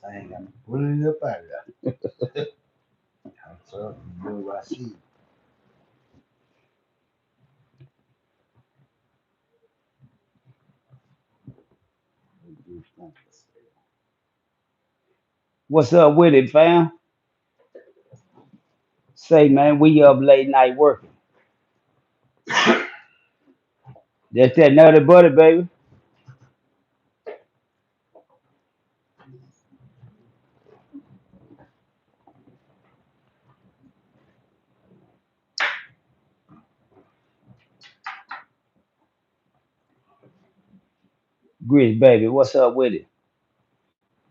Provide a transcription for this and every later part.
Sane got me pulling it up out of there. What's up? You know what I see? What's up with it, fam? Say, man, we up late night working. That's that nutty buddy, baby. Grizz, baby, what's up with it?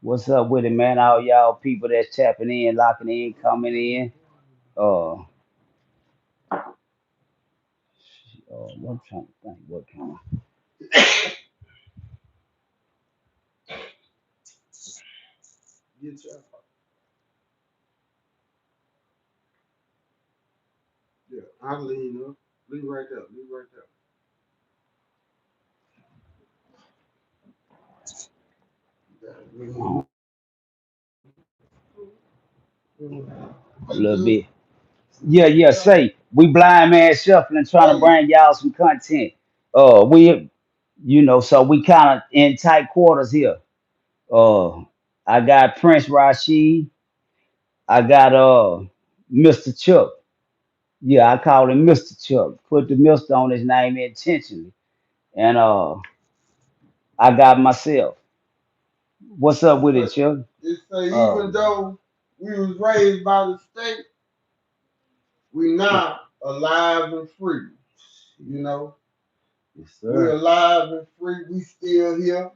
What's up with it, man? All y'all people that's tapping in, locking in, coming in. Uh, I'm trying to think what kind of. Get your yeah. I'll lean up. Lean right there. Lean right there. A little bit. Yeah, yeah. Say, we blind man shuffling, trying to bring y'all some content. We, so we kind of in tight quarters here. Uh, I got Prince Rashid. I got Mr. Chuck. Yeah, I call him Mr. Chuck. Put the Mr. on his name intentionally. And I got myself. What's up with it, Chuck? It's even Oh, though we was raised by the state, we now alive and free. You know, yes, we sir. alive and free. We still here,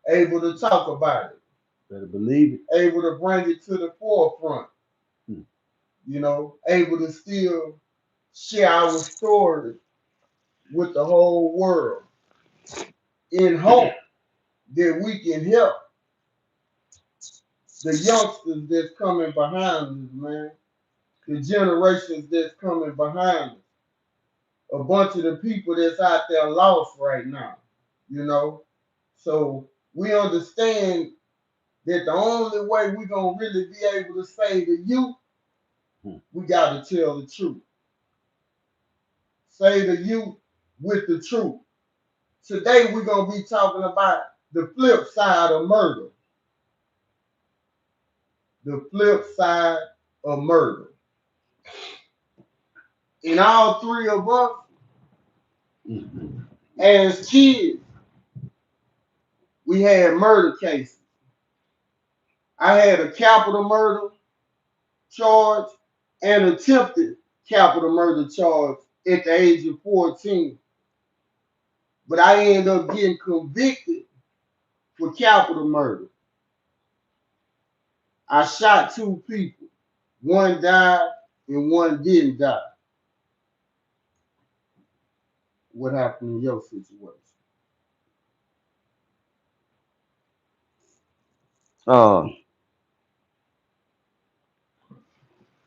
able to talk about it, Better believe it. able to bring it to the forefront. Hmm. You know, able to still share our story with the whole world in hope that we can help the youngsters that's coming behind us, man. The generations that's coming behind us. A bunch of the people that's out there lost right now, you know. So we understand that the only way we're gonna really be able to save the youth, Hmm. we gotta tell the truth. Save the youth with the truth. Today we're gonna be talking about the flip side of murder. The flip side of murder. In all three of us, Mhm. as kids, we had murder cases. I had a capital murder charge and attempted capital murder charge at the age of 14. But I ended up getting convicted for capital murder. I shot two people. One died and one didn't die. What happened in your situation? Uh,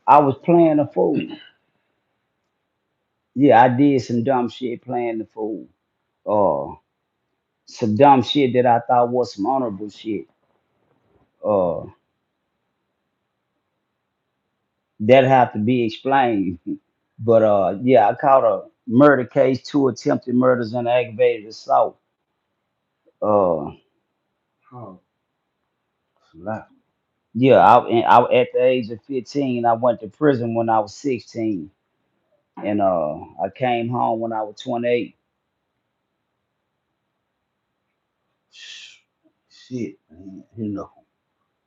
I was playing a fool. Yeah, I did some dumb shit playing the fool. Uh, some dumb shit that I thought was some honorable shit. Uh, that have to be explained. But yeah, I caught a murder case, two attempted murders and aggravated assault. Uh, Oh, yeah, at the age of 15, I went to prison when I was 16, and I came home when I was 28. shit, man. You know,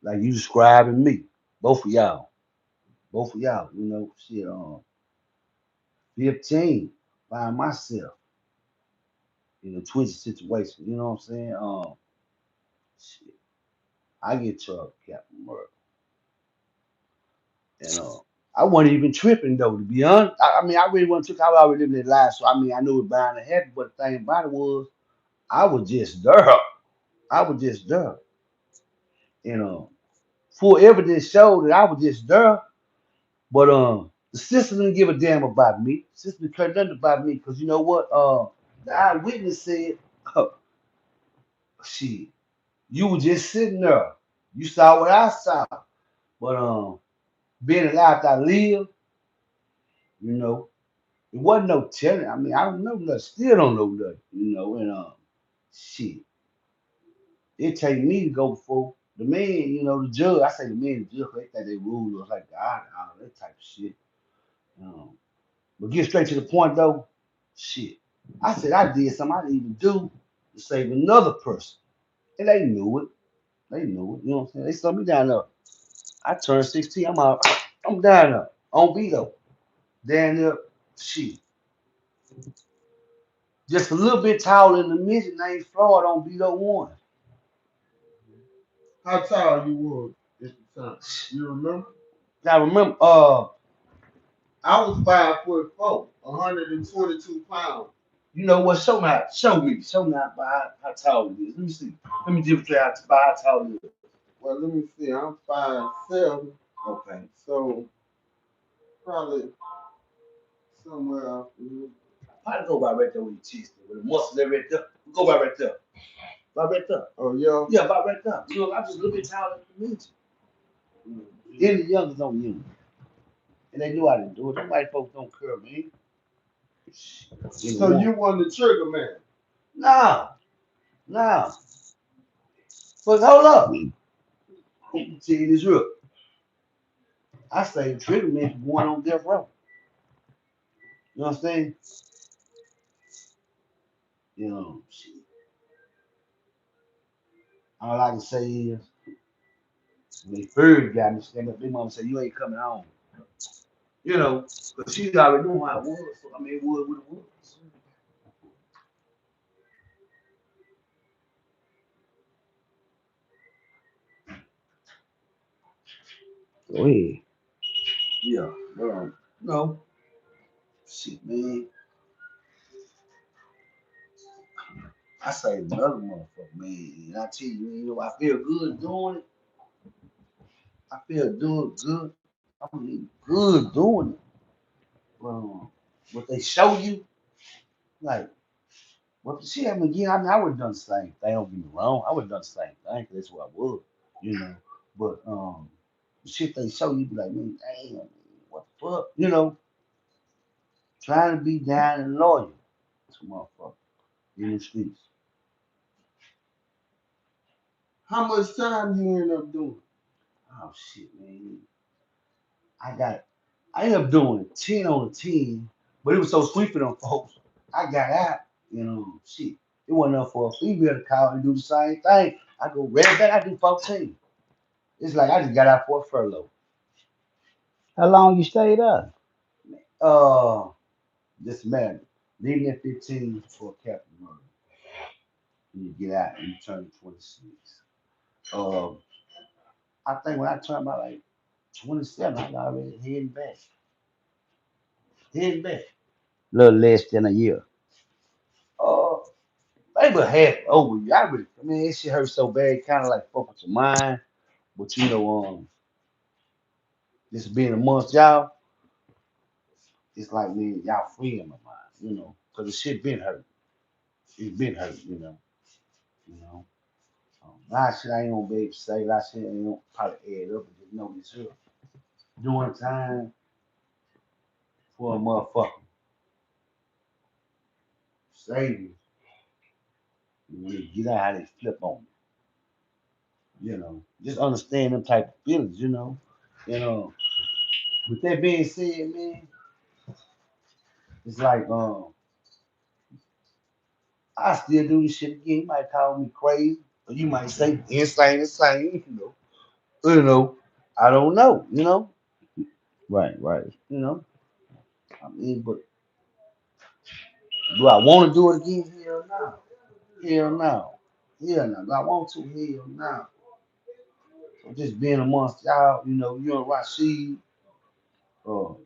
like you describing me, both of y'all. both of y'all, shit, 15, find myself in a twisted situation, you know what I'm saying? Shit, I get trouble, Captain Murray, and I wasn't even tripping though, to be honest. I mean, I really wasn't tripping. I was already living that life, so I mean, I knew it bound to happen. But the thing about it was, I was just there. I was just there, and full evidence showed that I was just there. But the sister didn't give a damn about me. Sister didn't care nothing about me because you know what? The eyewitness said, "Shit, you were just sitting there. You saw what I saw." But being alive, I live. You know, it wasn't no telling. I mean, I don't know nothing. Still don't know nothing. And shit, it take me to go before the man. The judge. I say the man, the judge, they think they rule us like God, all that type of shit. Um, but get straight to the point though. Shit, I said I did something I didn't even do to save another person, and they knew it. They knew it. You know what I'm saying? They saw me down there. I turned 16. I'm out. I'm down there on Vito. Down there, shit. Just a little bit taller than the midget named Floyd on Vito 1. How tall you was at the time? You remember? Now remember, I was 5'4", 122 pounds. you know what? Show me how tall it is. Let me see. Let me demonstrate how tall it is. Well, let me see. I'm 5'7", Okay. so probably somewhere out here. Probably go by right there with your chest, with the muscle there right there. Go by right there. By right there. Oh yeah. Yeah, by right there. I'm just a little bit taller than the midget. Any youngers on you. And they knew I didn't do it. Them white folks don't care, man. So you won the trigger man. Nah, nah. But hold up. See, this real. I say trigger man for going on death row. You know what I'm saying? Shit. All I can say is, when they first got me, stand up, their mama said, you ain't coming home. Because she already knew how it was. So, I mean, it was what it was. Go ahead. Yeah. No. Shit, man. I say another motherfucker, man. And I tell you, I feel good doing it. I feel doing good. I mean, good doing it. Um, what they show you, like, what the shit happened again? I mean, I would have done the same thing. Don't get me wrong. I would have done the same thing 'cause that's what I would, you know. But the shit they show you, be like, man, damn, what the fuck? Trying to be down and loyal to motherfucker in the streets. How much time you end up doing? Oh shit, man. I got I ended up doing 10 on the 10, but it was so sweet for them folks. I got out, shit. It wasn't enough for a female to call and do the same thing. I go right back, I do 14. It's like I just got out for a furlough. How long you stayed up? Uh, just man, leaving at 15 for a captain murder. And you get out and you turn 26. Um, I think when I turned about like 27, I was already heading back. Heading back. A little less than a year. Uh, maybe half over. I mean, it shit hurt so bad, kind of like fuck with your mind. But just being amongst y'all, it's like, man, y'all free in my mind, because the shit been hurt. It's been hurt. You know. A lot of shit I ain't gonna be able to say. A lot of shit I ain't gonna probably add up and just know this here. Doing time for a motherfucker. Saving. When they get out how they flip on Just understand them type of feelings. And with that being said, man, it's like I still do this shit again. You might call me crazy, or you might say insane, insane. You know. I don't know. Right, right. You know, I mean, but do I want to do it again? Hell no. Hell no. Hell no. Do I want to? Hell no. So just being amongst y'all, you and Rashid, uh, y'all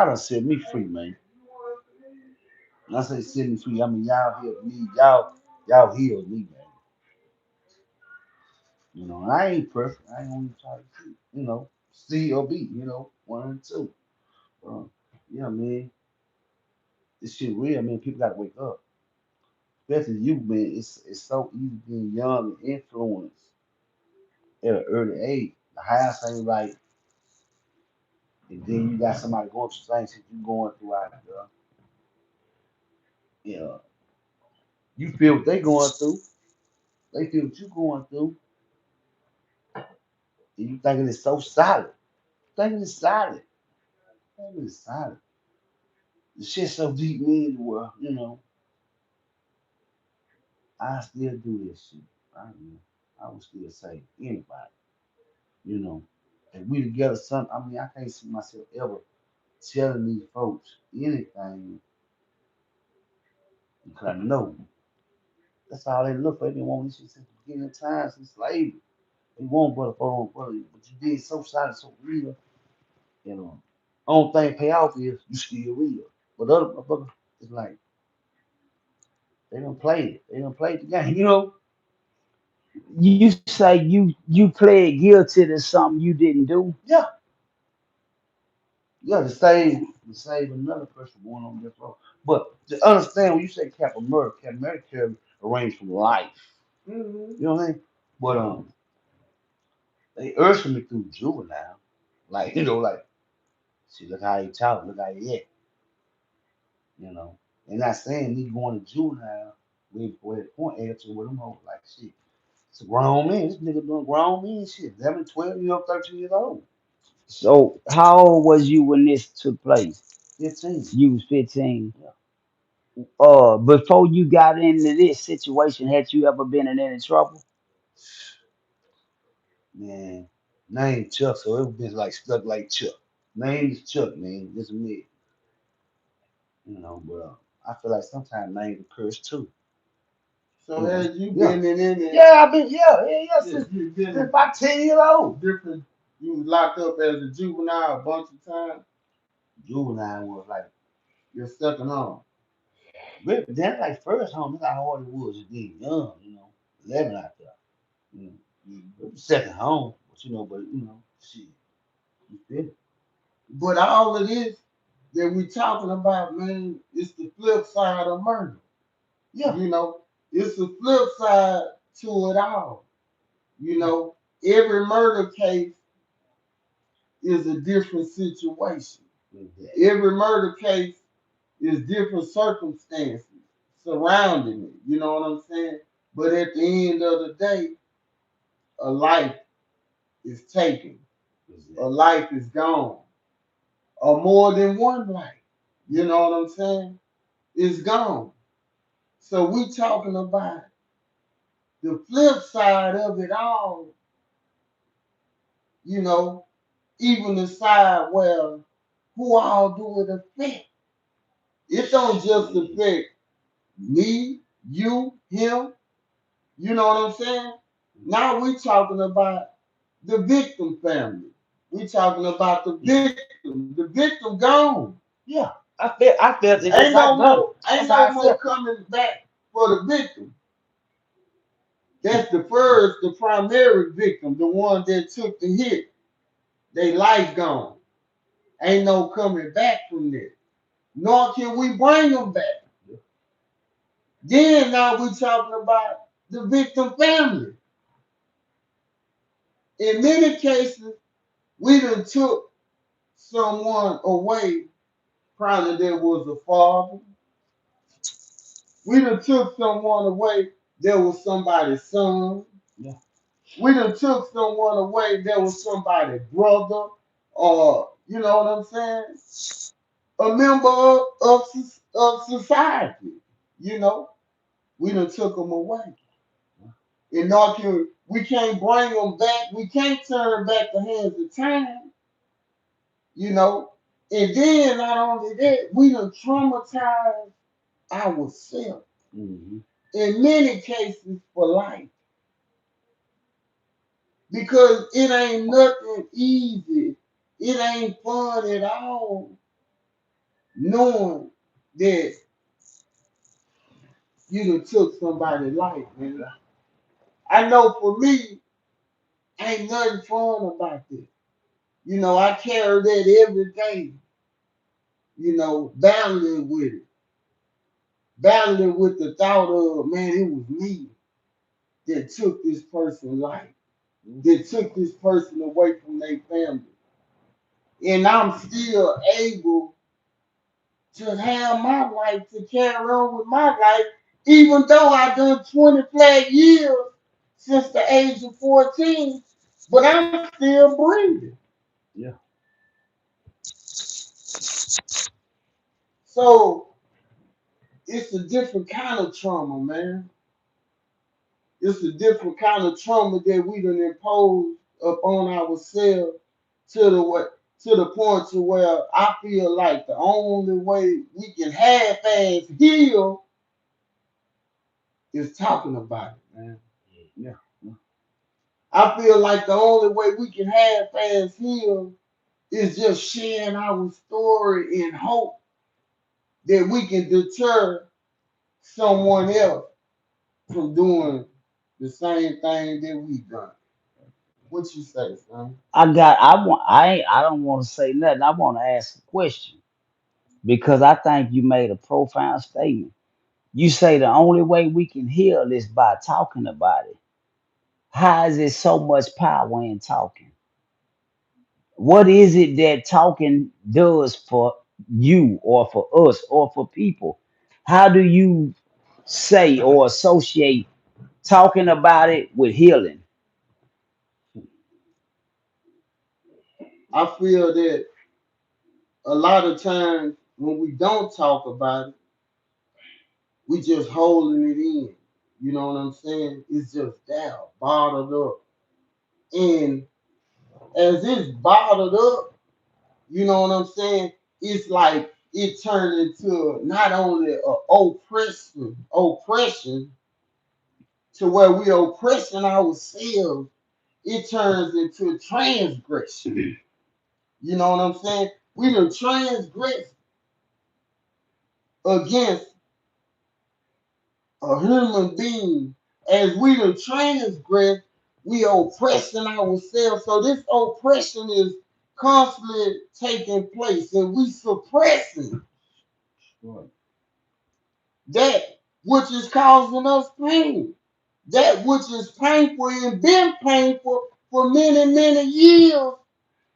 done set me free, man. When I say set me free, I mean y'all helped me. Y'all healed me, man. And I ain't perfect. I ain't only try to see, C or B, one and two. Uh, yeah, man, this shit real, man. People gotta wake up. Especially you, man. It's so easy being young and influenced at an early age. The house ain't right, and then you got somebody going through the same shit you going through out there. Yeah, you feel what they going through. They feel what you going through, and you thinking it's so solid. Thinking it's solid. Thinking it's solid. The shit so deep, man. Well, I still do this shit. I would still say anybody, you know. And we together, son. I mean, I can't see myself ever telling these folks anything because I know that's all they look for. They didn't want this shit since the beginning of time, since slavery. They want brother for brother, but you did so solid, so real. You know, only thing pay off is you still real. But other motherfuckers, it's like they don't play it. They don't play the game. You say you pled guilty to something you didn't do. Yeah, yeah, to save another person going on death row. But to understand when you say capital murder carry a range from life. Mhm. You know what I mean? But they urged me through juvenile. Like, like, see, look how he talk, look how he act, you know. And not saying me going to juvenile we for that point answer with them hoes like shit. It's a grown man. This nigga doing grown man shit. 11, 12, 13 years old. So how old was you when this took place? 15. You was 15. Yeah. Before you got into this situation, had you ever been in any trouble? Man, name Chuck, so it been like stuck like Chuck. Name is Chuck, man. This is me. But I feel like sometimes names a curse too. So has you Yeah. been in any Yeah, I've been, yeah, shit, you since been in about 10 years old. different you was locked up as a juvenile a bunch of times? Juvenile was like, Your second home. then like first home, that's how hard it was just being young, 11 out there. You know. It was second home, but shit, you feel it? But all of this that we talking about, man, it's the flip side of murder. Yeah. You know, it's the flip side to it all. You know, every murder case is a different situation. Exactly. Every murder case is different circumstances surrounding it. You know what I'm saying? But at the end of the day, a life is taken, a Exactly. life is gone, or more than one life. You know what I'm saying? It's gone. So we talking about the flip side of it all, you know, even the side where who all do it affect. It don't just Shit. affect me, you, him. You know what I'm saying? Now we talking about the victim family. We talking about the victim. The victim gone. Yeah. I felt it. That's Ain't how I no done it. more. Ain't That's how no I more felt. coming back for the victim. That's the first, the primary victim, the one that took the hit. They life gone. Ain't no coming back from this. Nor can we bring them back. Then now we talking about the victim family. In many cases, we done took someone away. Probably there was a father. We done took someone away. There was somebody's son. Yeah. We done took someone away. There was somebody's brother, or you know what I'm saying? A member of society. You know, we done took them away. And nor can we can't bring them back. We can't turn back the hands of time. you know. And then not only that, we done traumatized ourselves Mhm. in many cases for life because it ain't nothing easy. It ain't fun at all knowing that you done took somebody's life, man. I know for me, ain't nothing fun about this. You know, I carry that every day, you know, battling with the thought of, man, it was me that took this person's life, that took this person away from their family. And I'm still able to have my life, to carry on with my life, even though I done 20 flat years since the age of 14, but I'm still breathing. Yeah. So it's a different kind of trauma, man. It's a different kind of trauma that we done imposed upon ourselves to the what to the point to where I feel like the only way we can half-ass heal is talking about it, man. Yeah. Yeah. I feel like the only way we can half-ass heal is just sharing our story in hope that we can deter someone else from doing the same thing that we've done. What you say, son? I don't want to say nothing. I want to ask a question because I think you made a profound statement. You say the only way we can heal is by talking about it. How is it so much power in talking? What is it that talking does for you or for us or for people? How do you say or associate talking about it with healing? I feel that a lot of times when we don't talk about it, we just holding it in. You know what I'm saying? It's just there, bottled up. And as it's bottled up, you know what I'm saying? It's like it turned into not only a oppression to where we oppressing ourselves, it turns into transgression. You know what I'm saying? We done transgress against a human being. As we done transgress, we oppressing ourselves. So this oppression is constantly taking place, and we suppressing Right. that which is causing us pain. That which is painful and been painful for many, many years,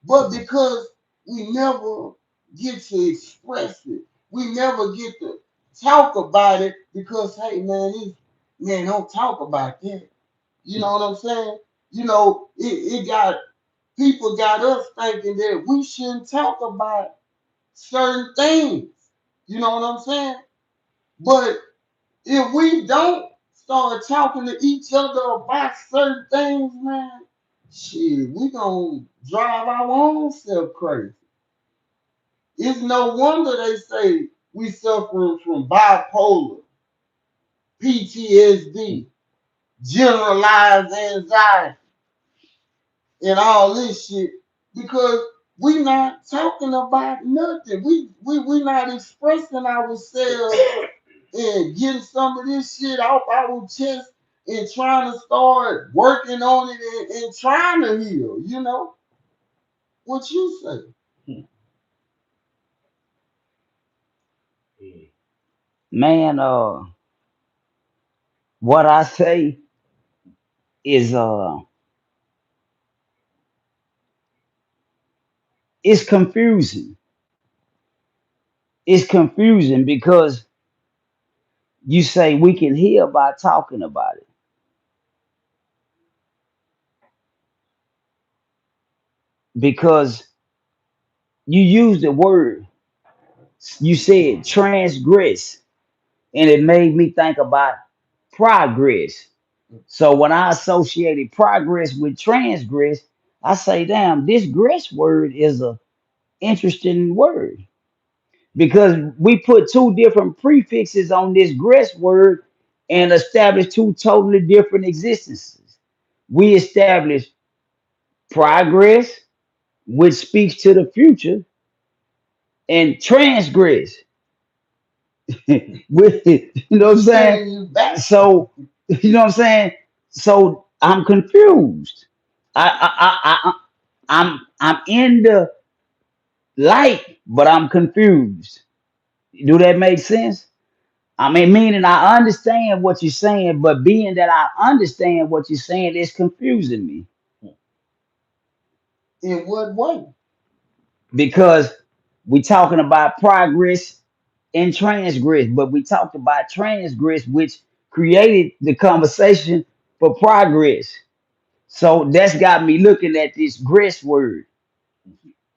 but because we never get to express it, we never get to talk about it because, hey, man, don't talk about that. You know what I'm saying? You know, it got people got us thinking that we shouldn't talk about certain things. You know what I'm saying? But if we don't start talking to each other about certain things, man, shit, we gonna drive our own self crazy. It's no wonder they say we suffering from bipolar, PTSD, generalized anxiety, and all this shit because we not talking about nothing. We not expressing ourselves and getting some of this shit off our chest and trying to start working on it and trying to heal. You know what you say? Hmm. Man, what I say is it's confusing. It's confusing because you say we can heal by talking about it because you use the word, you said transgress, and it made me think about progress. So when I associated progress with transgress, I say, damn, this gress word is a Interesting word because we put two different prefixes on this grace word and established two totally different existences. We established progress, which speaks to the future, and transgress, with you know what I'm saying? Sending you back. So you know what I'm saying? So I'm confused. I'm in the light, but I'm confused. Do that make sense? I mean, meaning I understand what you're saying, but being that I understand what you're saying, it's confusing me In what way? because we talking about progress and transgress, but we talked about transgress, which created the conversation for progress. So that's got me looking at this grace word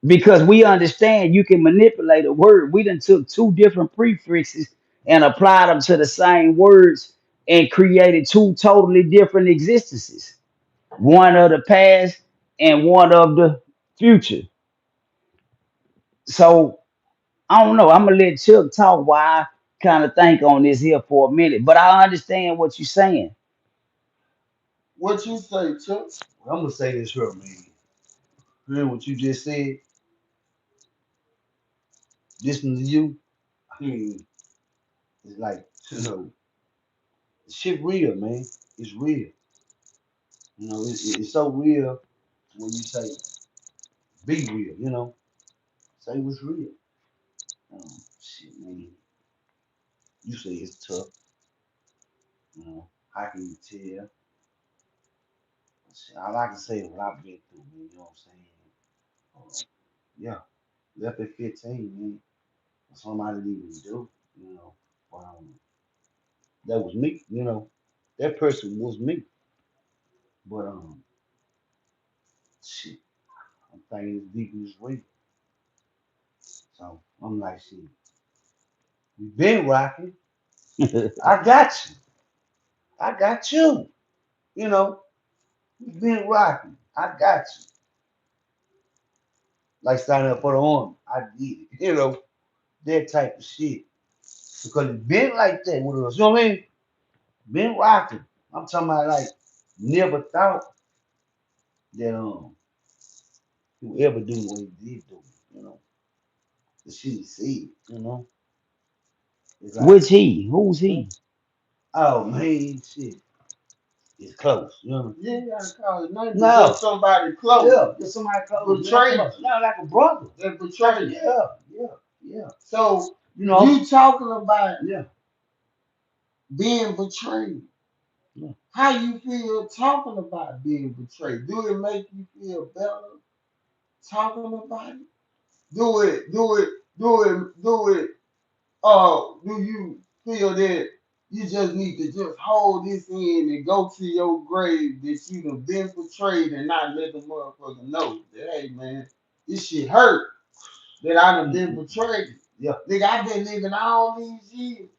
because we understand you can manipulate a word. We done took two different prefixes and applied them to the same words and created two totally different existences. One of the past and one of the future. So I don't know. I'm gonna let Chuck talk while I kind of think on this here for a minute. But I understand what you're saying. What you say, Chuck? I'm gonna say this here, man. Hearing what you just said, listening to you, I mean, it's like, shit real, man. It's real. It's so real when you say be real, say what's real. Shit, man. You say it's tough, how can you tell? Shit, all I can say is what I've been through, man, you know what I'm saying? Uh, yeah, left at 15, man. Somebody didn't even do, you know. Um, that was me. That person was me. But shit, I'm thinking as deep as real. So I'm like, shit, we been rocking. I got you. I got you. You know, we been rocking. I got you. Like signing up for the army. I did it. That type of shit. Because it been like that with us. You know what I mean? Been rocking. I'm talking about like never thought that he would ever do what he did do. You know, the shit he said. It's like, Which he? Who's hmm, he? oh man, shit, it's close. You know? You ain't gotta call it nothing, but No, just somebody close. yeah, just somebody close. Betrayed Not like a brother. you. That Like, betrayed you. yeah. So You know, you talking about yeah, being betrayed. yeah. How you feel talking about being betrayed? Do it make you feel better talking about it? Do it, do it, do it, do it. Do you feel that you just need to just hold this in and go to your grave that you done been betrayed and not let the motherfucker know that, hey man, this shit hurt that I done been betrayed. Yeah. Nigga, I've been living all these years.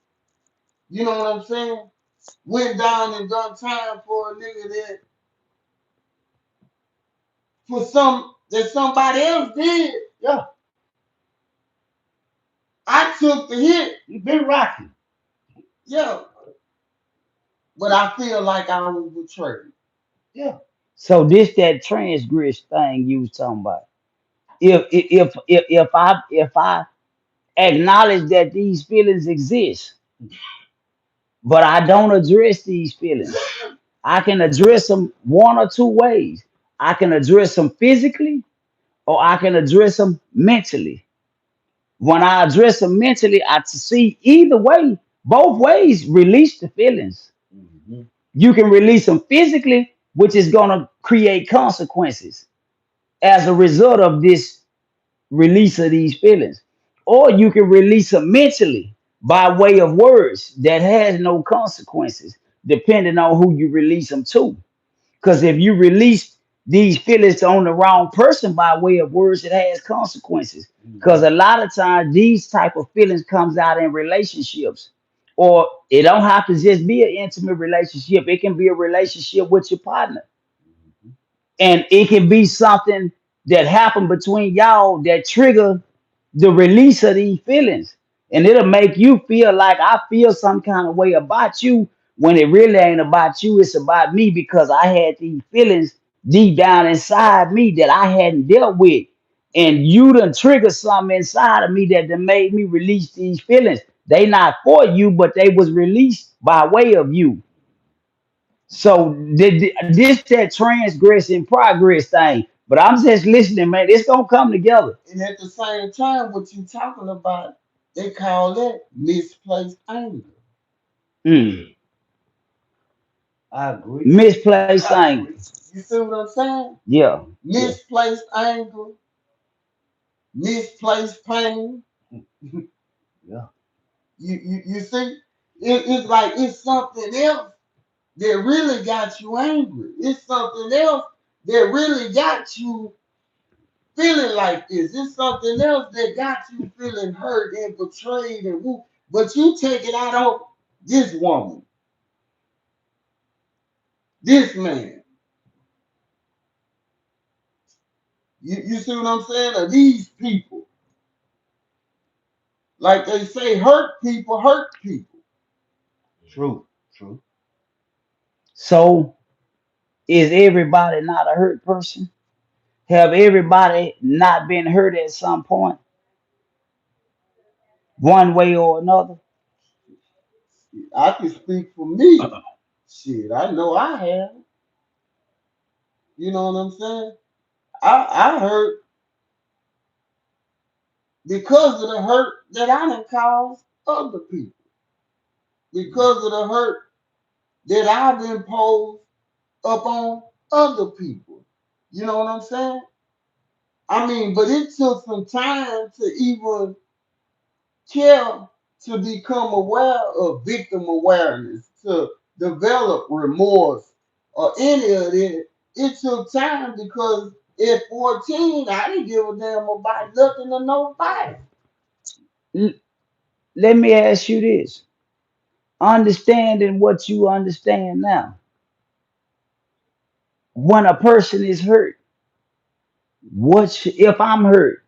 You know what I'm saying? Went down and done time for a nigga that for some that somebody else did. Yeah, I took the hit, you been rocking. yeah, but I feel like I was betrayed. Yeah. So this that transgress thing you was talking about. If I acknowledge that these feelings exist, but I don't address these feelings, I can address them one or two ways. I can address them physically, or I can address them mentally. When I address them mentally, I see either way, both ways release the feelings. Hmm. You can release them physically, which is going to create consequences as a result of this release of these feelings. Or you can release them mentally by way of words that has no consequences, depending on who you release them to. Because if you release these feelings on the wrong person by way of words, it has consequences. Because Hmm. a lot of times these type of feelings comes out in relationships, or it don't have to just be an intimate relationship. It can be a relationship with your partner, Hmm. and it can be something that happen between y'all that trigger the release of these feelings. And it'll make you feel like I feel some kind of way about you when it really ain't about you. It's about me because I had these feelings deep down inside me that I hadn't dealt with. And you done triggered something inside of me that done made me release these feelings. They not for you, but they was released by way of you. So this that transgressing progress thing. But I'm just listening, man. It's gonna come together. And at the same time, what you talking about, they call that misplaced anger. Mm. I agree. Misplaced anger. You see what I'm saying? Yeah, yeah. Misplaced anger, misplaced pain. Yeah. You see, it's like it's something else that really got you angry. It's something else that really got you feeling like this. It's something else that got you feeling hurt and betrayed and woo. But you take it out on this woman, this man. You see what I'm saying? Or these people. Like they say, hurt people hurt people. True. True. So is everybody not a hurt person? Have everybody not been hurt at some point, one way or another? I can speak for me. Shit, I know I have. You know what I'm saying? I hurt because of the hurt that I done caused other people. Because of the hurt that I've imposed upon other people. You know what I'm saying? I mean, but it took some time to even care to become aware of victim awareness, to develop remorse or any of it. It took time because at 14, I didn't give a damn about nothing or nobody. L- Let me ask you this. Understanding what you understand now. When a person is hurt, if I'm hurt,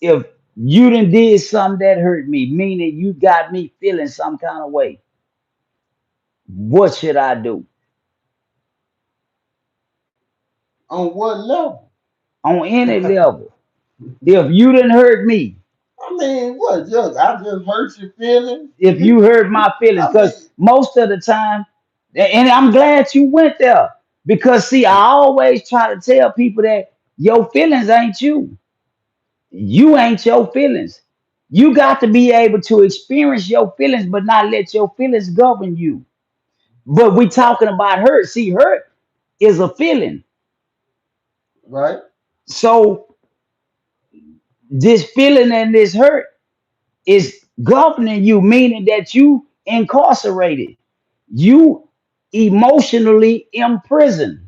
if you done did something that hurt me, meaning you got me feeling some kind of way, what should I do? On what level? On any level. If you didn't hurt me, I mean, what? Just I just hurt your feelings. if you hurt my feelings, I mean, because most of the time, and I'm glad you went there, because see, I always try to tell people that your feelings ain't you. You ain't your feelings. You got to be able to experience your feelings, but not let your feelings govern you. But we talking about hurt. See, hurt is a feeling. right? So this feeling and this hurt is governing you, meaning that you incarcerated. You emotionally imprisoned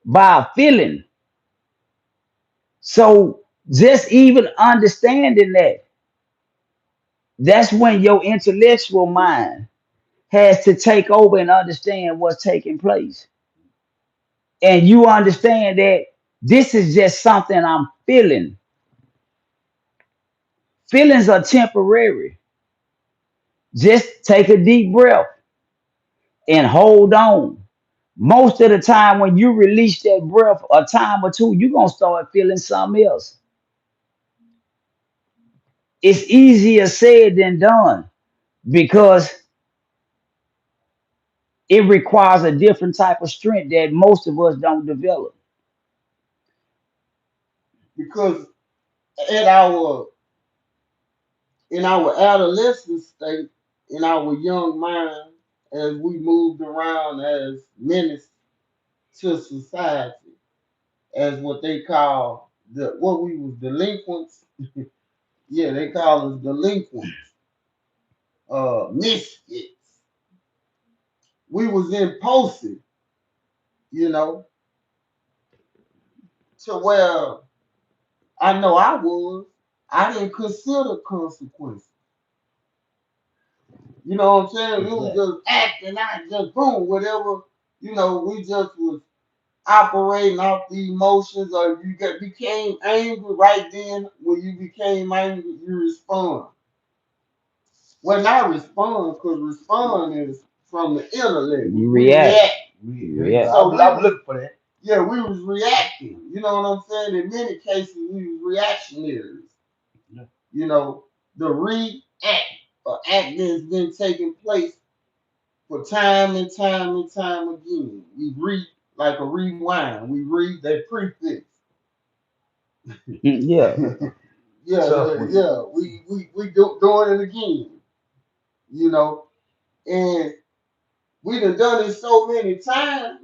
by a feeling. So just even understanding that, that's when your intellectual mind has to take over and understand what's taking place. And you understand that this is just something I'm feeling. Feelings are temporary. Just take a deep breath and hold on. Most of the time, when you release that breath a time or two, you're going to start feeling something else. It's easier said than done because it requires a different type of strength that most of us don't develop. Because at our in our adolescent state, in our young mind, as we moved around as menace to society, as what they call what we was delinquents. Yeah, they call us delinquents, misfits. We was impulsive, you know, to where I know I was. I didn't consider consequences. You know what I'm saying? We was Exactly. just acting out, just boom, whatever. You know, we just was. operating off the emotions, or you became angry right then. When you became angry, you respond. Well, not respond, because respond is from the intellect. You We react. react. Yeah. React. So I'm looking for that. yeah, we was reacting. You know what I'm saying? In many cases, we was reactionaries. Yeah. You know, the react or act that's been taking place for time and time and time again. We read like a rewind. We read that prefix. Yeah. Yeah, Tough one. yeah. We doing it again. You know, and we done it so many times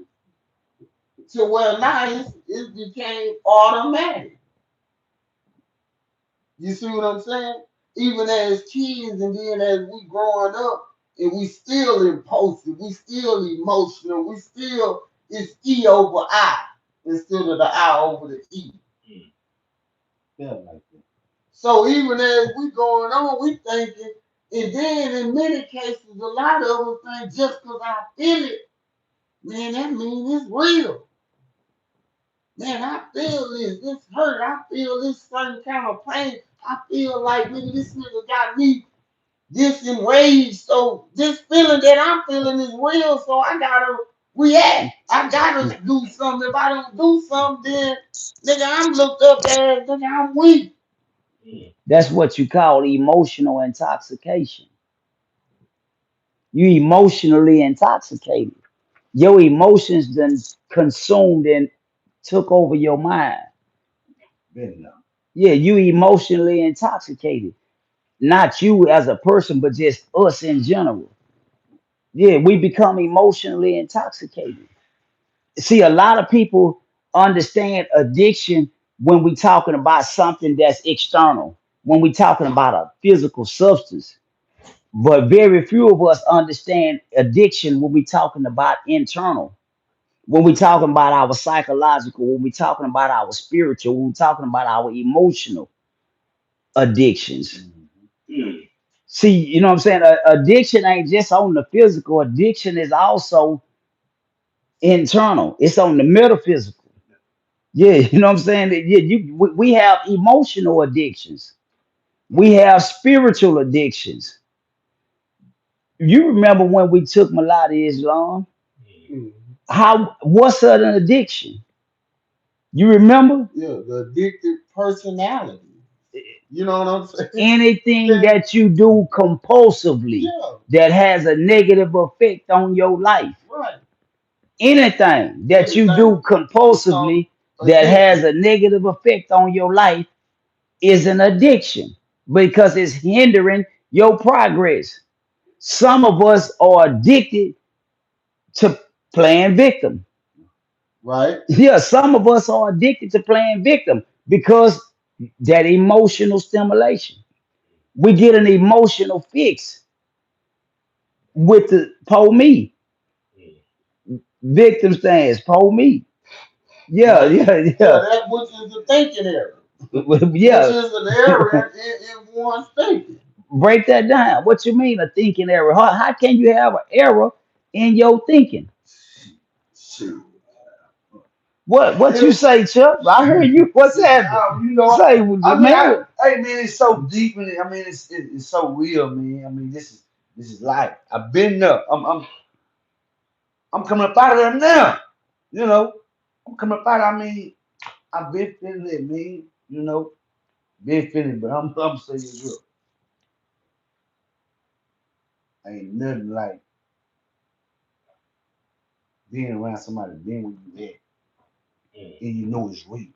to where now it became automatic. You see what I'm saying? Even as kids, and then as we growing up, and we still impulsive, we still emotional, we still it's E over I instead of the I over the E. Yeah, like that. So even as we going on, we thinking, and then in many cases, a lot of us think just because I feel it, man, that means it's real. Man, I feel this hurt. I feel this certain kind of pain. I feel like man, this nigga got me this enraged. So this feeling that I'm feeling is real. So I gotta react. I gotta do something. If I don't do something, then nigga, I'm looked up as nigga, I'm weak. That's what you call emotional intoxication. You emotionally intoxicated. Your emotions then consumed and took over your mind. Been now. Yeah, you emotionally intoxicated. Not you as a person, but just us in general. Yeah, we become emotionally intoxicated. See, a lot of people understand addiction when we talking about something that's external, when we talking about a physical substance. But very few of us understand addiction when we talking about internal, when we talking about our psychological, when we talking about our spiritual, when we talking about our emotional addictions. Mhm. See, you know what I'm saying? Addiction ain't just on the physical. Addiction is also internal. It's on the metaphysical. Yeah, you know what I'm saying? Yeah, we have emotional addictions. We have spiritual addictions. You remember when we took Maladi Islam? Mhm. How what's an addiction? You remember? Yeah, the addicted personality. You know what I'm saying? Anything Then, that you do compulsively yeah, that has a negative effect on your life. right. Anything that you do Anything become compulsively that has addictive. a negative effect on your life is an addiction because it's hindering your progress. Some of us are addicted to playing victim. Right? Yeah, some of us are addicted to playing victim because that emotional stimulation. We get an emotional fix with the po me victim stance, po me. Yeah, Right? yeah, Yeah, yeah, that which is the thinking error. Which yeah. is an error in one's thinking. Break that down. What you mean a thinking error? How can you have an error in your thinking? Shoot. What you If say, Chuck? I heard you. What's happening? You know, Say, I man. hey man, it's so deep in it. I mean, it's so real, man. I mean, this is life. I've been there. I'm coming up out of there now. You know, I'm coming up out. I mean, I've been feeling it, man. You know, been feeling, it, but I'm saying it real. Ain't nothing like being around somebody, being where you at, and you know it's real.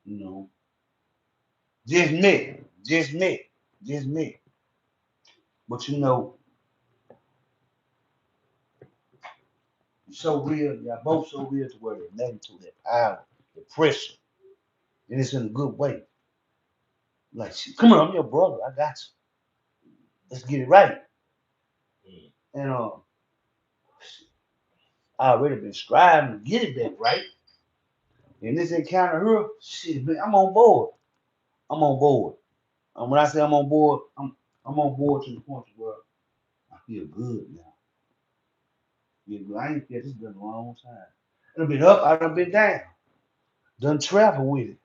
You know, just met, just met, just met. But you know, you're so real. Y'all both so real to where there's nothing to that power, the pressure, and it's in a good way. Like, shit, come on, I'm your brother. I got you. Let's get it right. And I already been striving to get it back right. And this encounter here, shit, man, I'm on board. I'm on board. And when I say I'm on board, I'm on board to the point where I feel good now. Yeah, but I ain't get this been a long time. I've been up, I've been down. Done travel with it.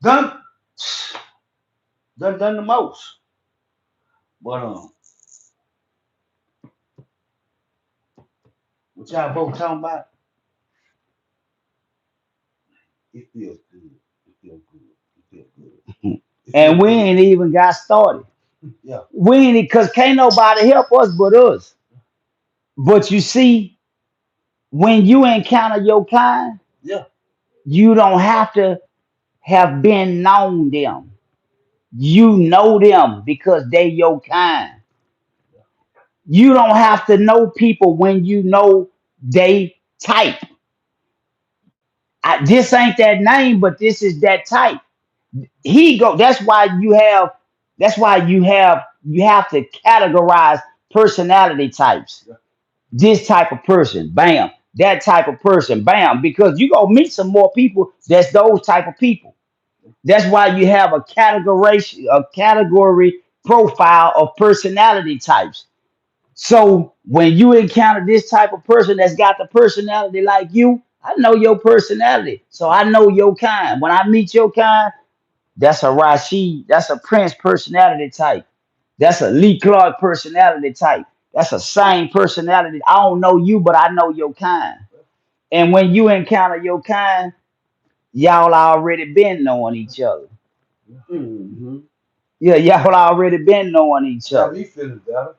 Done done the most. But what y'all both talking about, it feels good. It feels good. It feels good. It And feels we good. ain't even got started. Yeah. We ain't because can't nobody help us but us. But you see, when you encounter your kind, Yeah. you don't have to have been known them. You know them because they your kind. You don't have to know people when you know they type. This ain't that name, but this is that type. He go. That's why you have. That's why you have to categorize personality types. Yeah. This type of person, bam. That type of person, bam. Because you gonna meet some more people that's those type of people. That's why you have a category profile of personality types. So when you encounter this type of person that's got the personality like you, I know your personality. So I know your kind. When I meet your kind, that's a Rashid, that's a Prince personality type. That's a Lee Clark personality type. That's a Sane personality. I don't know you, but I know your kind. And when you encounter your kind, y'all already been knowing each other. Mm-hmm. Yeah, y'all already been knowing each Got other. me feeling better.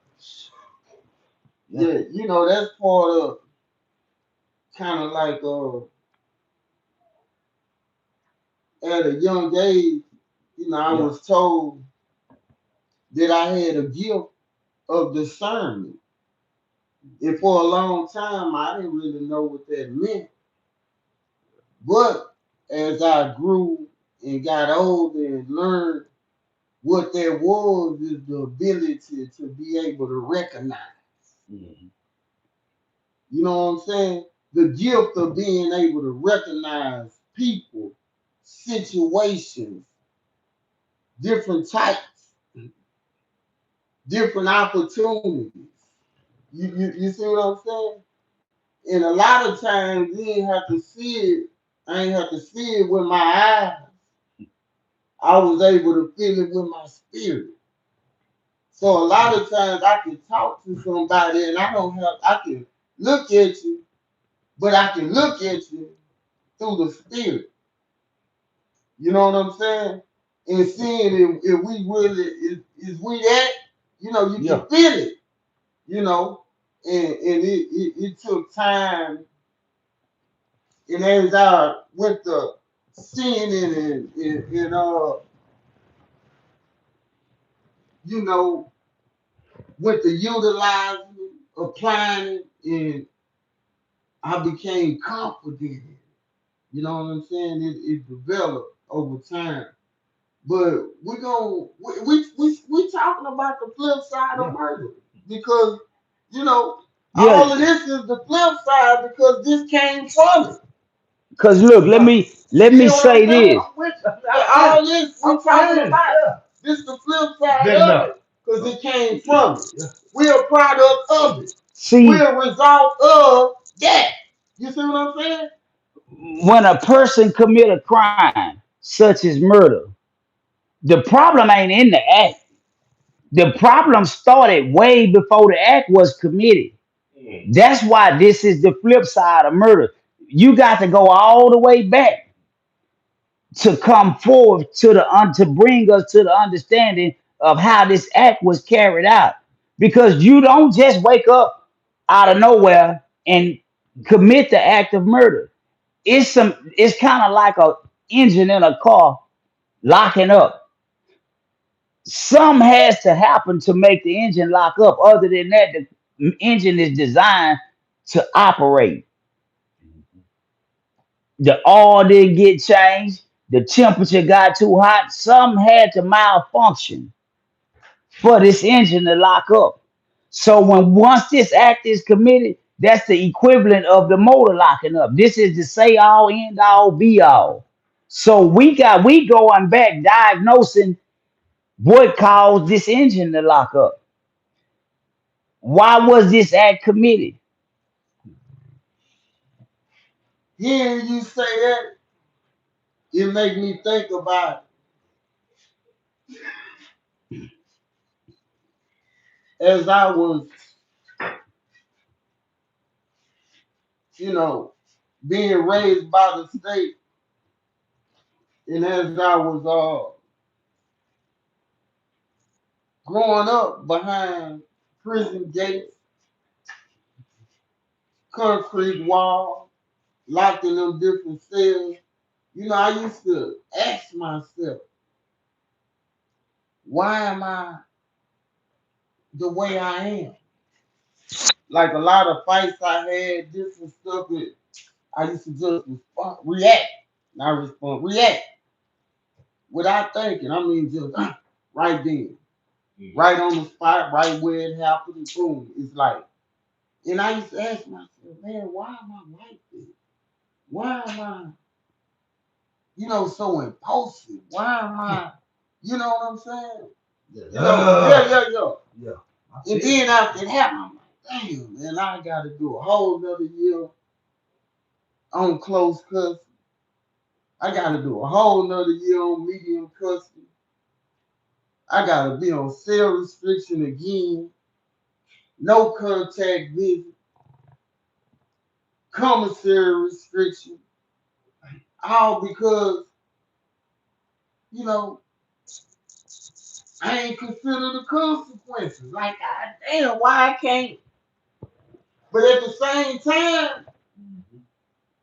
Yeah. Yeah, that's part of kind of like at a young age, I Yeah. was told that I had a gift of discernment. And for a long time, I didn't really know what that meant. But as I grew and got older and learned what that was, is the ability to be able to recognize. Mm-hmm. You know what I'm saying? The gift of being able to recognize people, situations, different types, different opportunities. You see what I'm saying? And a lot of times you ain't have to see it. I ain't have to see it with my eyes. I was able to feel it with my spirit. So a lot of times I can talk to somebody and I can look at you, but I can look at you through the spirit. You know what I'm saying? And seeing if we really is we that, you can Yeah. feel it, you know. And it took time, and as I went to seeing it and you know, went to utilizing it, applying it, and I became confident in it. You know what I'm saying? It developed over time. But we talking about the flip side of Yeah. murder because you know Yeah, all of this is the flip side because this came from it. because look, let Yeah. me You let me feel what I'm say saying? this. I'm with Yeah, I'm with all this we I'm talking feeling it. about Yeah. this the flip side Been of up. it because it came from it. We're a product of it. See, We're a result of that. You see what I'm saying? when a person commit a crime such as murder, the problem ain't in the act. The problem started way before the act was committed. Mm. That's why this is the flip side of murder. You got to go all the way back to come forward to bring us to the understanding of how this act was carried out. Because you don't just wake up out of nowhere and commit the act of murder. It's kind of like a engine in a car locking up. Some has to happen to make the engine lock up. Other than that, the engine is designed to operate. The oil didn't get changed. The temperature got too hot. Some had to malfunction for this engine to lock up. So when once this act is committed, that's the equivalent of the motor locking up. This is the say all, end all, be all. So we going back diagnosing what caused this engine to lock up. Why was this act committed? Hearing you say that, it make me think about as I was, you know, being raised by the state, and as I was growing up behind prison gates, concrete walls, locked in them different cells. You know, I used to ask myself, why am I the way I am? Like a lot of fights I had, different stuff that I used to just react, not respond, react without thinking. I mean, just right then, right on the spot, right where it happened, boom. It's like, and I used to ask myself, man, why am I like this? Why am I, so impulsive? Why am I, you know what I'm saying? Yeah. Yeah. I And feel then after it happened, I'm like, damn, man, I got to do a whole nother year on close custody. I got to do a whole nother year on medium custody. I got to be on cell restriction again, no contact visit, commissary restriction, all because, you know, I ain't consider the consequences. Like, God damn, why I can't? But at the same time,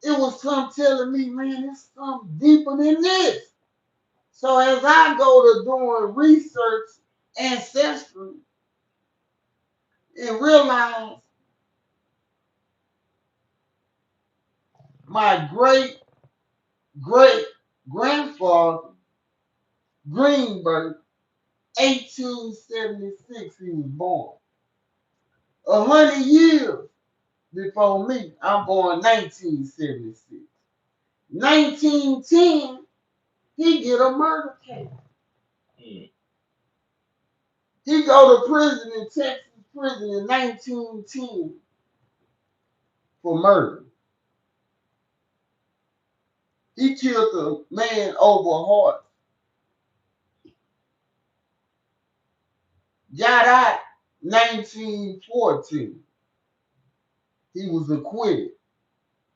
it was something telling me, man, it's something deeper than this. So as I go to doing research, ancestry, and realize my great grandfather, Greenberg, 1876, he was born. 100 years before me, I'm born 1976. 1910, he get a murder case. He go to prison in Texas prison in 1910 for murder. He killed a man over a horse. Got out 1914. He was acquitted.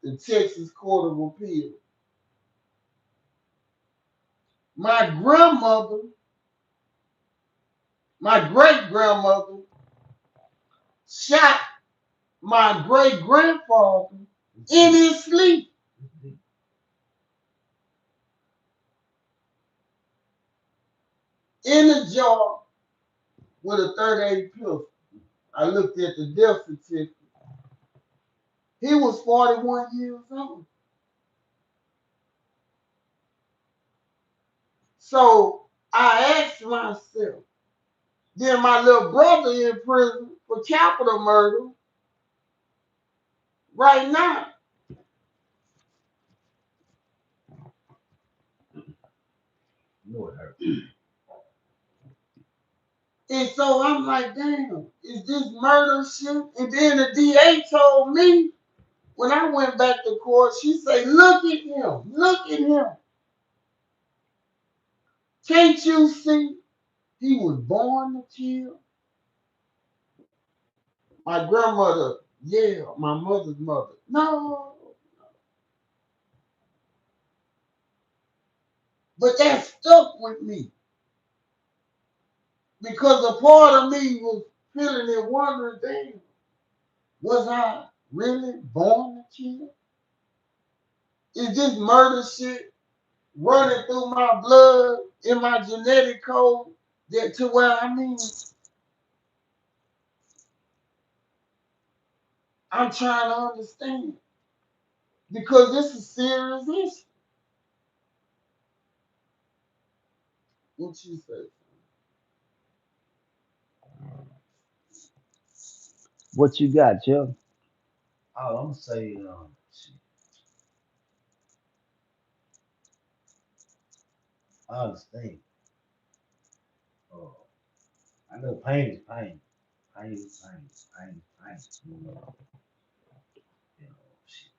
The Texas Court of Appeal. My grandmother, my great grandmother, shot my great grandfather in his sleep. In a jar with a 38 pistol. I looked at the death certificate. He was 41 years old. So I asked myself, then my little brother in prison for capital murder right now. Lord hurt. And so I'm like, damn, is this murder shit? And then the DA told me when I went back to court, she said, look at him, look at him. Can't you see he was born to kill? My grandmother, yeah, my mother's mother. No. But that stuck with me because a part of me was feeling and wondering, damn, was I really born to kill? Is this murder shit running through my blood in my genetic code that to where I'm trying to understand because this is serious issue. What you say? What you got, Joe? All I'm saying, I understand. Uh, I know pain is pain. Pain is pain. Pain is pain. You know, shit.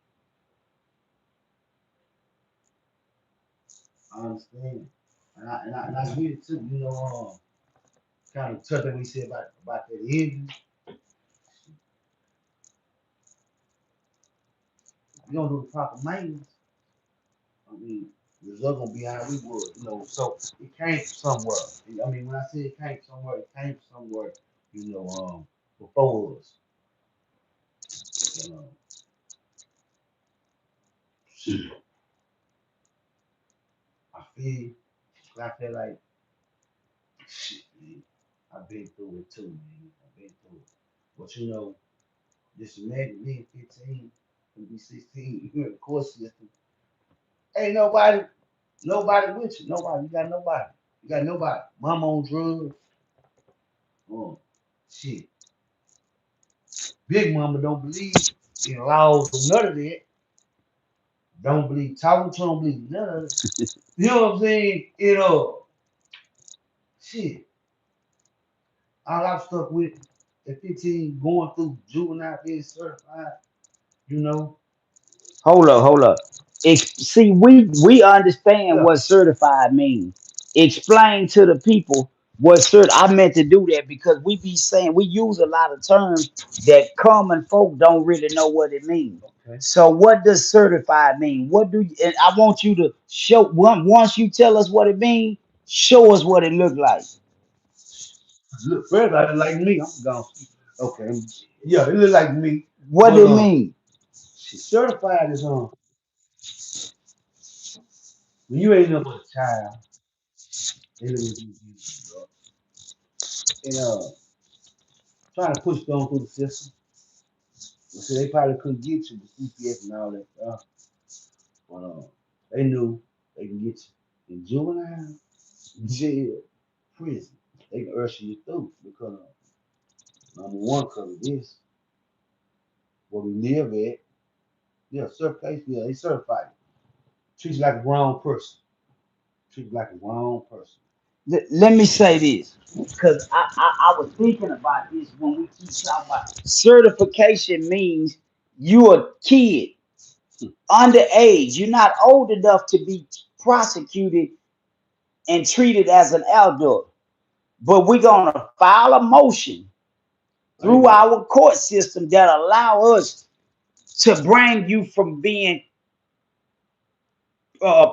I understand. And I get it too. Kind of tough that we said about that engine. You don't do the proper maintenance. I mean, the result gonna be how we would. So it came from somewhere. I mean, when I say it came from somewhere, it came from somewhere, you know, before us. You know, shit, I feel like, shit, man. I've been through it too, man. I've been through it. But just imagine being 15, and be 16, you're in the court system. Ain't nobody with you. Nobody. You got nobody. You got nobody. Mama on drugs. Oh, shit. Big mama don't believe in laws or none of that. Don't believe talking to, don't believe none of it. You know what I'm saying? Shit. All I'm stuck with at 15 going through juvenile being certified, you know. Hold up. See, we understand Yeah. what certified means. Explain to the people what cert. I meant to do that because we be saying we use a lot of terms that common folk don't really know what it means. Okay. So, what does certified mean? What do you, and I want you to show once you tell us what it means. Show us what it look like. Look, first I look like me. I'm gonna see. Okay. Yeah, it look like me. What But it mean? shit, certified is when you ain't no but a child, they look at you, and trying to push you on through the system. So they probably couldn't get you with CPS and all that stuff. But they knew they can get you in juvenile, jail, prison. They can usher you through because number one, because of this, where we live at, yeah, certification, yeah, they certify you. Treat you like a grown person. Treat you like a grown person. Let me say this because I was thinking about this when we keep talking about certification means you a kid underage. You're not old enough to be prosecuted and treated as an adult. But we're gonna file a motion through Hey, our court system that allow us to bring you from being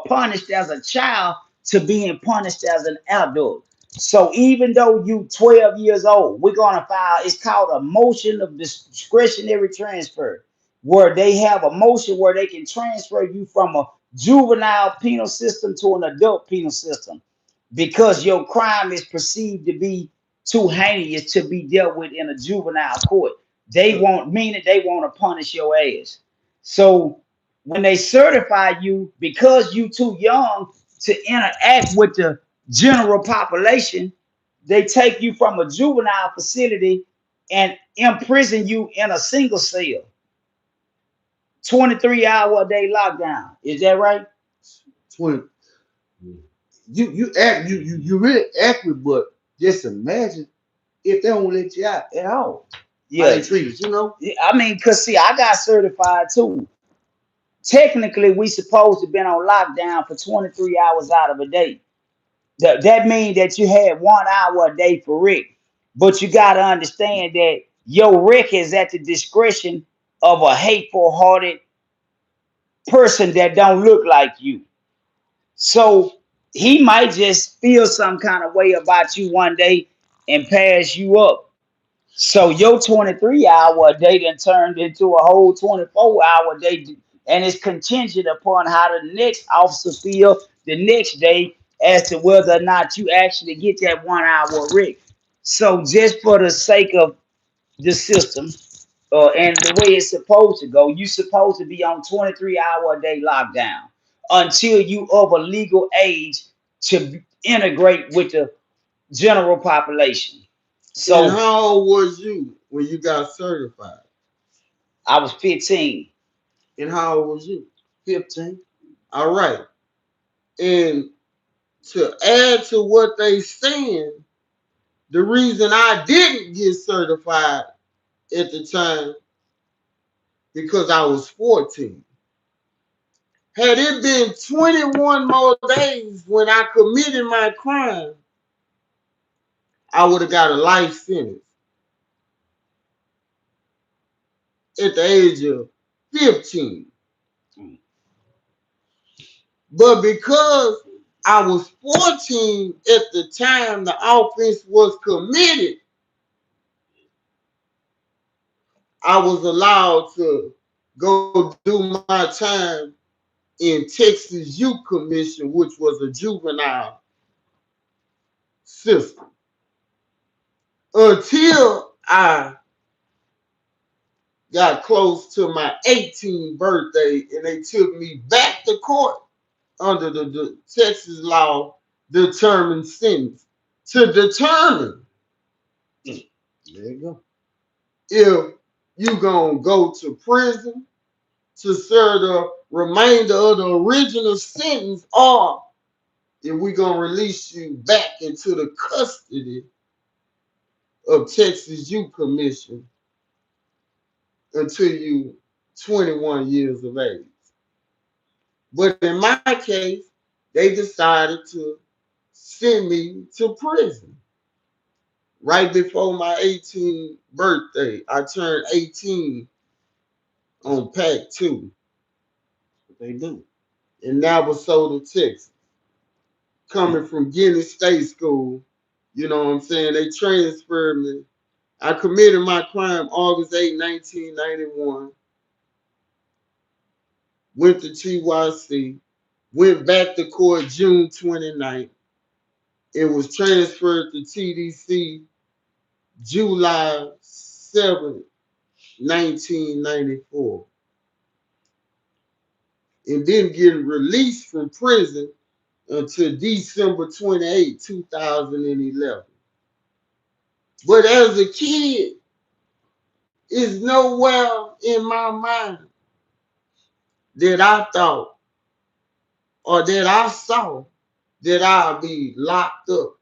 punished as a child to being punished as an adult. So even though you 12 years old, we're gonna file. It's called a motion of discretionary transfer, where they have a motion where they can transfer you from a juvenile penal system to an adult penal system because your crime is perceived to be too heinous to be dealt with in a juvenile court. They look, want meaning they want to punish your ass. So when they certify you because you too young to interact with the general population, they take you from a juvenile facility and imprison you in a single cell, 23-hour a day lockdown. Is that right? 20. You really accurate, but just imagine if they don't let you out at all. How Yeah. they treat us. I mean, cause see, I got certified too. Technically, we supposed to been on lockdown for 23 hours out of a day. That means that you had 1 hour a day for Rick. But you got to understand that your Rick is at the discretion of a hateful hearted person that don't look like you. So he might just feel some kind of way about you one day and pass you up. So your 23-hour a day then turned into a whole 24-hour day, and it's contingent upon how the next officer feel the next day as to whether or not you actually get that 1 hour rig. So just for the sake of the system and the way it's supposed to go, you supposed to be on 23-hour a day lockdown until you of a legal age to integrate with the general population. And So how old was you when you got certified? I was 15. And how old was you? 15. All right. And to add to what they saying, the reason I didn't get certified at the time because I was 14. Had it been 21 more days when I committed my crime, I would have got a life sentence at the age of 15. Mm. But because I was 14 at the time the offense was committed, I was allowed to go do my time in Texas Youth Commission, which was a juvenile system, until I got close to my 18th birthday and they took me back to court under the Texas law determined sentence to determine There you go. if you gonna go to prison to serve the remainder of the original sentence or if we gonna release you back into the custody of Texas Youth Commission until you 21 years of age. But in my case, they decided to send me to prison right before my 18th birthday. I turned 18 on Pack 2 What they do. in Navasota, Texas. Coming from Guinness State School, you know what I'm saying? They transferred me. I committed my crime August 8, 1991. Went to TYC. Went back to court June 29th. It was transferred to TDC July 7th, 1994. And didn't get released from prison until December 28, 2011. But as a kid, it's nowhere in my mind that I thought or that I saw that I'll be locked up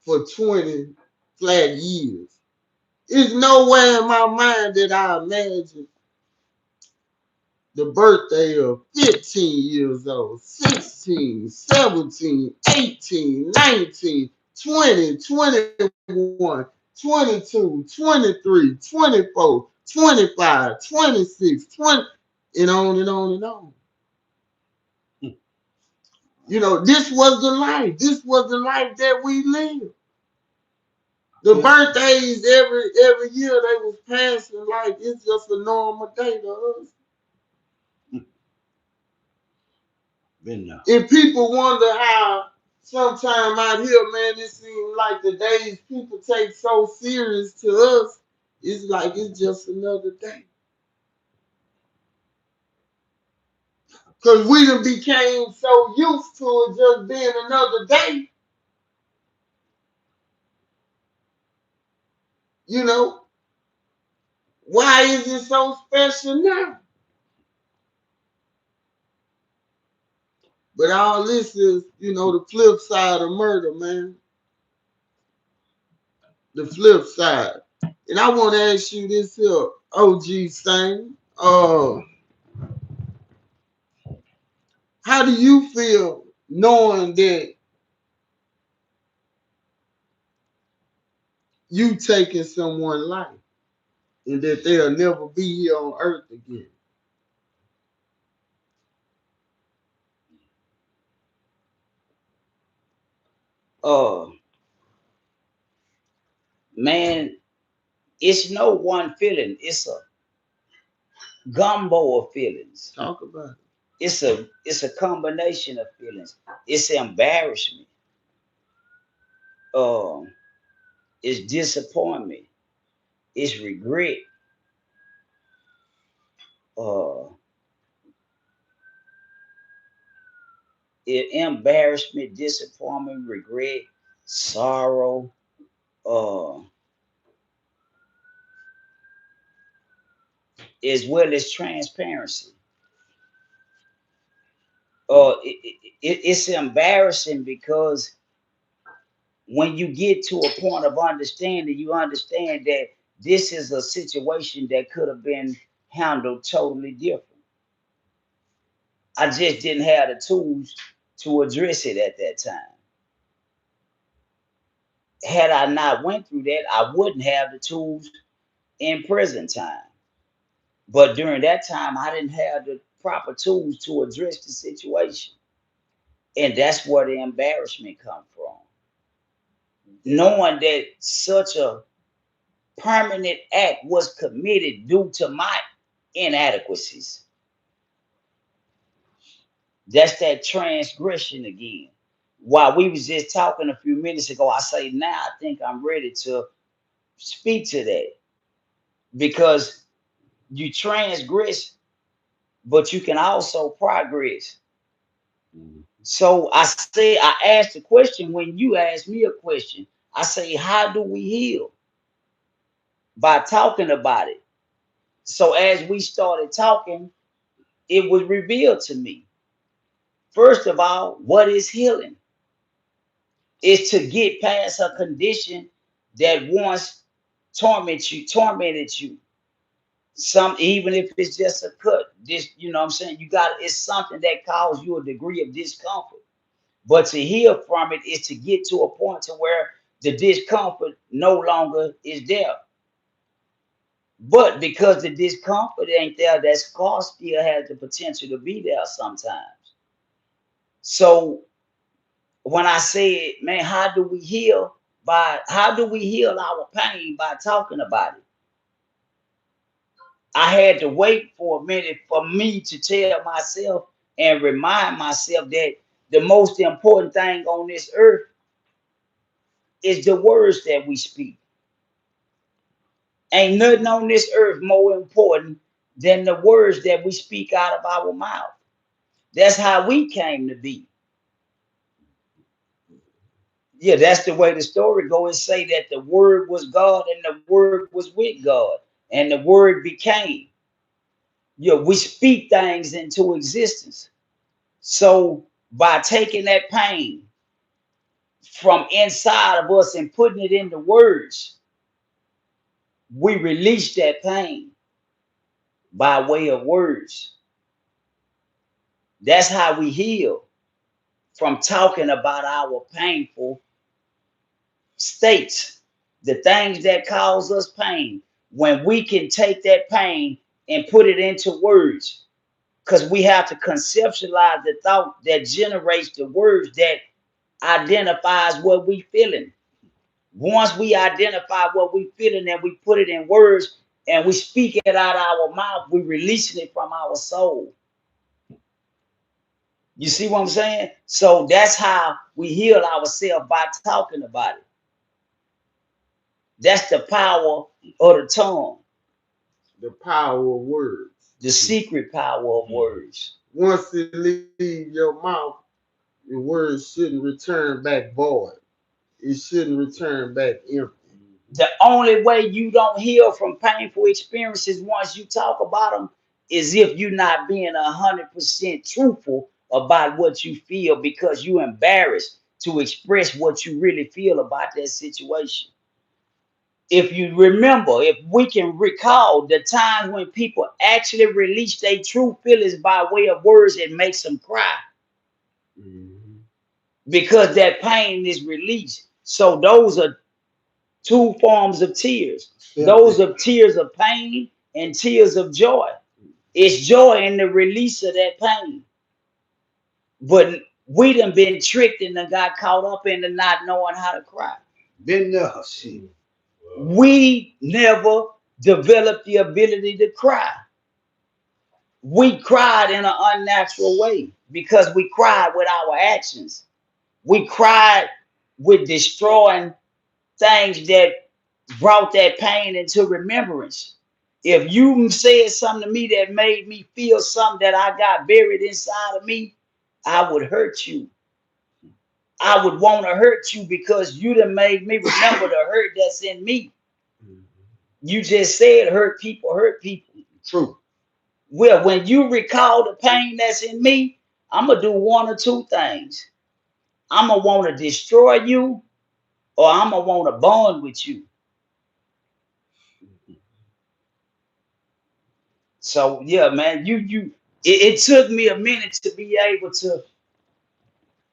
for 20 flat years. It's nowhere in my mind that I imagined the birthday of 15 years old, 16, 17, 18, 19, 20, 21, 22, 23, 24, 25, 26, 20, and on and on and on. You know, this was the life. This was the life that we lived. The birthdays every year they was passing like it's just a normal day to us. Been there. If people wonder how sometime out here, man, it seems like the days people take so serious to us, it's like it's just another day. Cause we done became so used to it just being another day, you know. Why is it so special now? But all this is, you know, the flip side of murder, man. The flip side. And I want to ask you this here, OG Sane. How do you feel knowing that you taking someone's life and that they'll never be here on earth again? Uh, man, it's no one feeling. It's a gumbo of feelings. Talk about it. It's a combination of feelings. It's embarrassment. Uh, it's disappointment. It's regret. Uh, embarrassment, disappointment, regret, sorrow. Uh, as well as transparency. It's embarrassing because when you get to a point of understanding, you understand that this is a situation that could have been handled totally different. I just didn't have the tools to address it at that time. Had I not went through that, I wouldn't have the tools in present time. But during that time, I didn't have the proper tools to address the situation. And that's where the embarrassment come from. Knowing that such a permanent act was committed due to my inadequacies. That's that transgression again. While we was just talking a few minutes ago, I say now I think I'm ready to speak to that because you transgress, but you can also progress. So I say I asked the question when you asked me a question. I say, how do we heal? By talking about it. So as we started talking, it was revealed to me. First of all, what is healing? It's to get past a condition that once tormented you. Some even if it's just a cut, this you know what I'm saying, you got it's something that caused you a degree of discomfort. But to heal from it is to get to a point to where the discomfort no longer is there. But because the discomfort ain't there, that scar still has the potential to be there sometimes. So when I said, man, how do we heal? How do we heal our pain? By talking about it. I had to wait for a minute for me to tell myself and remind myself that the most important thing on this earth is the words that we speak. Ain't nothing on this earth more important than the words that we speak out of our mouth. That's how we came to be. Yeah, that's the way the story goes. It say that the word was God and the word was with God and the word became. Yeah, we speak things into existence. So by taking that pain from inside of us and putting it into words, we release that pain by way of words. That's how we heal from talking about our painful states, the things that cause us pain. When we can take that pain and put it into words, because we have to conceptualize the thought that generates the words that identifies what we feeling. Once we identify what we feeling and we put it in words and we speak it out of our mouth, we releasing it from our soul. You see what I'm saying? So that's how we heal ourselves, by talking about it. That's the power of the tongue, The power of words. the secret power of words. Once it leaves your mouth, the words shouldn't return back void. It shouldn't return back empty. The only way you don't heal from painful experiences once you talk about them is if you're not being 100% truthful about what you feel because you're embarrassed to express what you really feel about that situation. If you remember, if we can recall the times when people actually release their true feelings by way of words, it makes them cry Mhm. because that pain is released. So those are two forms of tears. Those Empty. are tears of pain and tears of joy. It's joy in the release of that pain. But we done been tricked and done got caught up in the not knowing how to cry. Been there, shit. We never developed the ability to cry. We cried in an unnatural way because we cried with our actions. We cried with destroying things that brought that pain into remembrance. If you said something to me that made me feel something that I got buried inside of me, I would hurt you. I would want to hurt you because you done made me remember the hurt that's in me. You just said hurt people hurt people. True. Well, when you recall the pain that's in me, I'm going to do one or two things. I'm going to want to destroy you or I'm going to want to bond with you. So, yeah, man, it took me a minute to be able to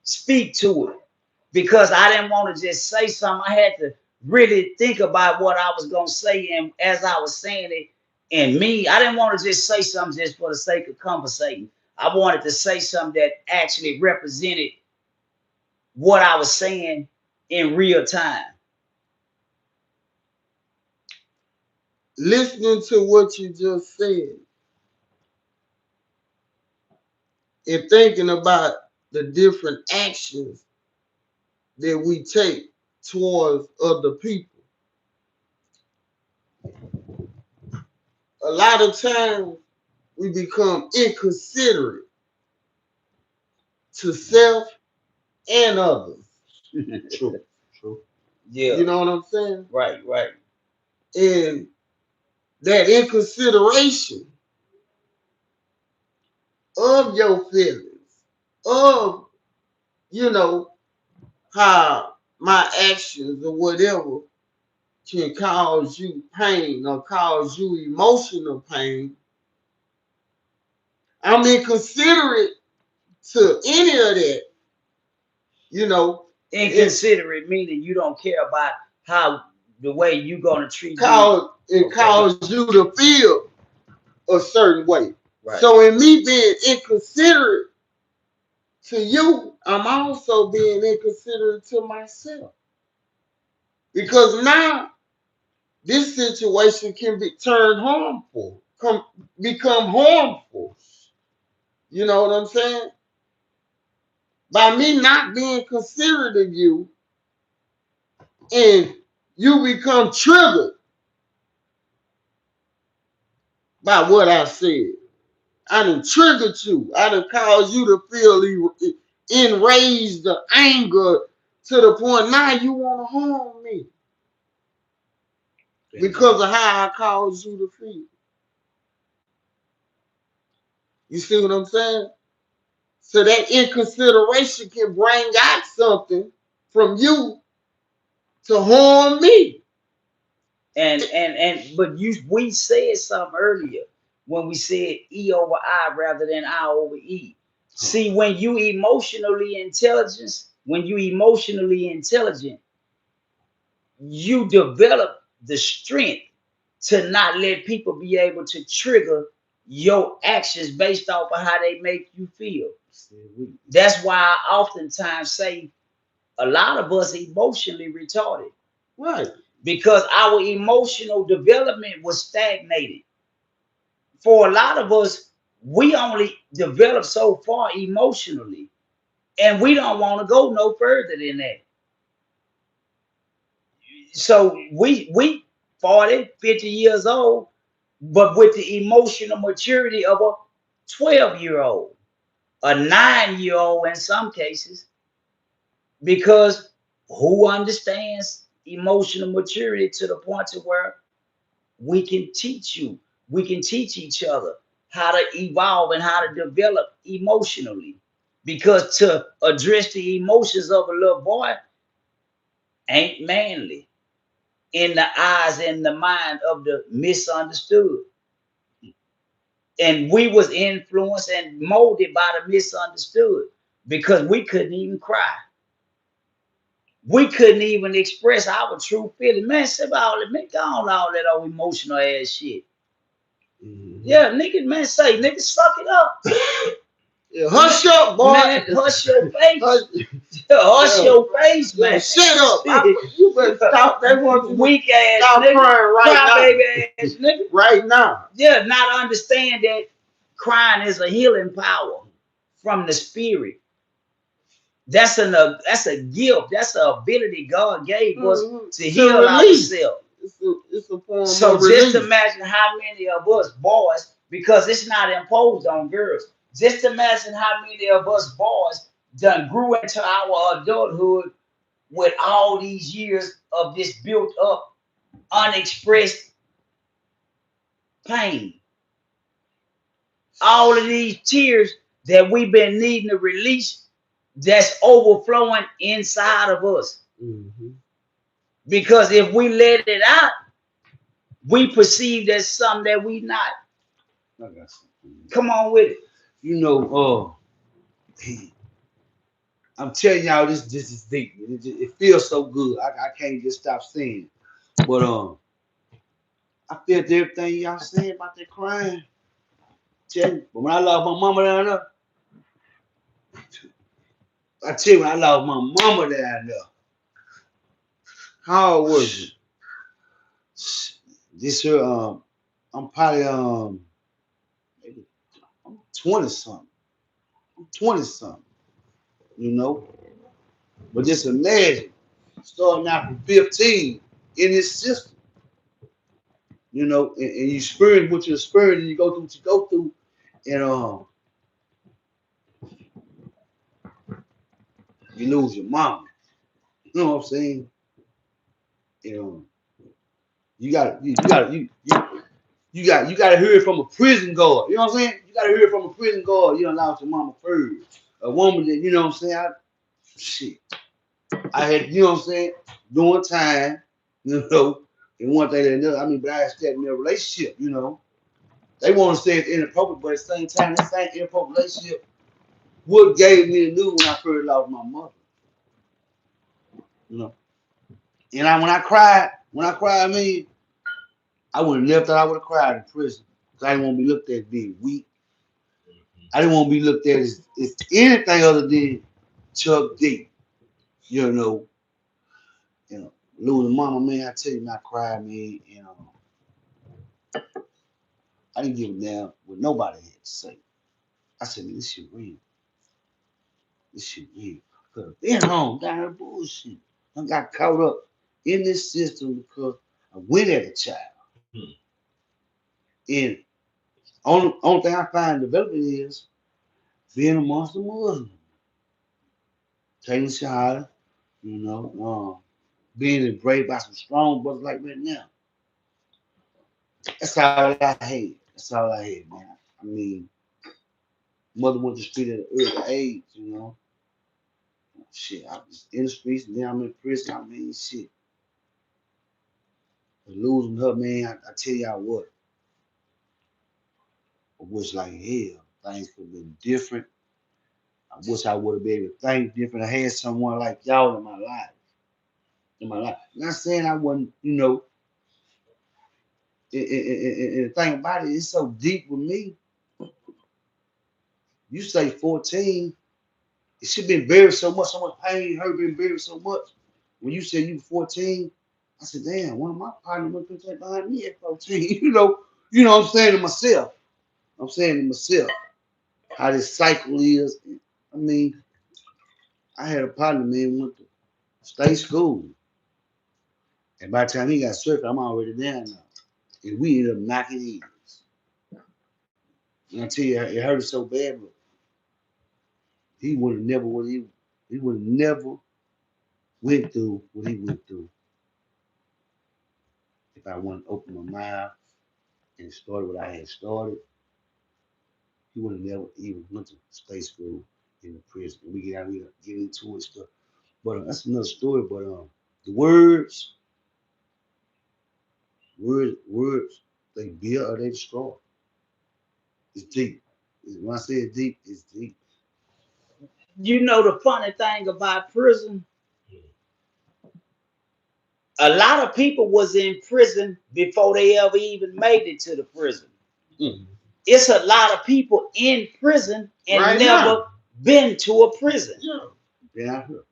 speak to it because I didn't want to just say something. I had to really think about what I was gonna say, and as I was saying it, and me, I didn't want to just say something just for the sake of conversating. I wanted to say something that actually represented what I was saying in real time. Listening to what you just said and thinking about the different actions that we take towards other people. A lot of times we become inconsiderate to self and others. True. True. Yeah, You know what I'm saying? right, right. And that inconsideration of your feelings, of, you know, how my actions or whatever can cause you pain or cause you emotional pain. I'm inconsiderate to any of that, you know. It Inconsiderate meaning you don't care about how the way you gonna treat me. it Okay, cause you to feel a certain way. right. So in me being inconsiderate to you, I'm also being inconsiderate to myself. Because now this situation can be turned harmful, become harmful. You know what I'm saying? By me not being considerate of you and you become triggered by what I said. I done triggered you. I done caused you to feel enraged or anger to the point now you want to harm me because of how I caused you to feel. You see what I'm saying? So that inconsideration can bring out something from you to harm me. But we said something earlier when we said E over I rather than I over E. See, when you emotionally intelligent, you develop the strength to not let people be able to trigger your actions based off of how they make you feel. That's why I oftentimes say a lot of us emotionally retarded. Right. Because our emotional development was stagnated. For a lot of us, we only develop so far emotionally, and we don't want to go no further than that. So we 40, 50 years old, but with the emotional maturity of a 12-year-old, a 9-year-old in some cases, because who understands emotional maturity to the point to where we can teach you. We can teach each other how to evolve and how to develop emotionally. Because to address the emotions of a little boy ain't manly in the eyes and the mind of the misunderstood. And we was influenced and molded by the misunderstood because we couldn't even cry. We couldn't even express our true feeling. Man, say about it, man, go on all that old emotional ass shit. Yeah, nigga, man, say, nigga, suck it up. Yeah, hush up, boy. Man, hush your face. Hush, Hush your face, yeah, man. shut up. You better stop. They want you to Weak ass stop nigga. crying right Cry now. baby ass nigga. Right now. Yeah, not understand that crying is a healing power from the spirit. That's a gift. That's an ability God gave us to heal release. ourselves. It's a form So of just release. imagine how many of us boys, because it's not imposed on girls. Just imagine how many of us boys done grew into our adulthood with all these years of this built up, unexpressed pain. All of these tears that we've been needing to release that's overflowing inside of us. Mm-hmm. Because if we let it out, we perceive as something that we not. Come on with it. You know, I'm telling y'all, this is deep. It feels so good. I can't just stop saying it. But I felt everything y'all saying about that crying. Tell you, but when I lost my mama down there, I tell you, when I lost my mama down there, how old was it? This year, I'm probably maybe I'm 20 something. I'm 20 something, you know. But just imagine starting out from 15 in this system, you know, and you experience what you experience, and you go through what you go through, and you lose your mama. You know what I'm saying? You know, you got to hear it from a prison guard. You know what I'm saying? You got to hear it from a prison guard. You don't allow your mama first. A woman that you know what I'm saying. Shit, I had you know what I'm saying doing time. You know, and one thing or another. I mean, but I had stepped in a relationship. You know, they want to say it's inappropriate, but at the same time, that same inappropriate relationship what gave me the news when I first lost my mother. You know, and when I cried, I mean, I would have never thought I would have cried in prison. Cause I didn't want to be looked at as being weak. I didn't want to be looked at as anything other than Chuck D. You know, losing mama, man. I tell you, man, I cried, man. You know, I didn't give a damn what nobody had to say. I said, man, this shit real. This shit real. Cause being home, down here bullshit. I got caught up in this system because I went at a child. And only thing I find developing is being amongst the Muslims, taking shahada, you know, being embraced by some strong brothers like that now. That's all I had. That's all I had, man. I mean, mother went to the street at an early age, you know. Shit, I was in the streets and then I'm in prison. I mean, shit. But losing her, man, I tell y'all what, it was like hell. Things could have been different. I wish I would have been able to think different. I had someone like y'all in my life. In my life. Not saying I wasn't, you know, and the thing about it, it's so deep with me. You say 14, it should been buried so much pain, hurt, been buried so much. When you said you were 14, I said, damn, one of my partners went to take behind me at 14. You know what I'm saying to myself. I'm saying to myself how this cycle is. I mean, I had a partner, man, went to state school. And by the time he got certified, I'm already there now. And we ended up knocking heads. And I tell you, it hurt so bad, but he would have never what he would have never went through what he went through if I wouldn't open my mouth and started what I had started. He would have never even went to state school in the prison. And we get out here get into it stuff. But that's another story. But the words, they build or they destroy. It's deep. When I say it's deep, it's deep. You know the funny thing about prison, a lot of people was in prison before they ever even made it to the prison. Mm. It's a lot of people in prison and Right never now. been to a prison. Yeah. Yeah, I heard.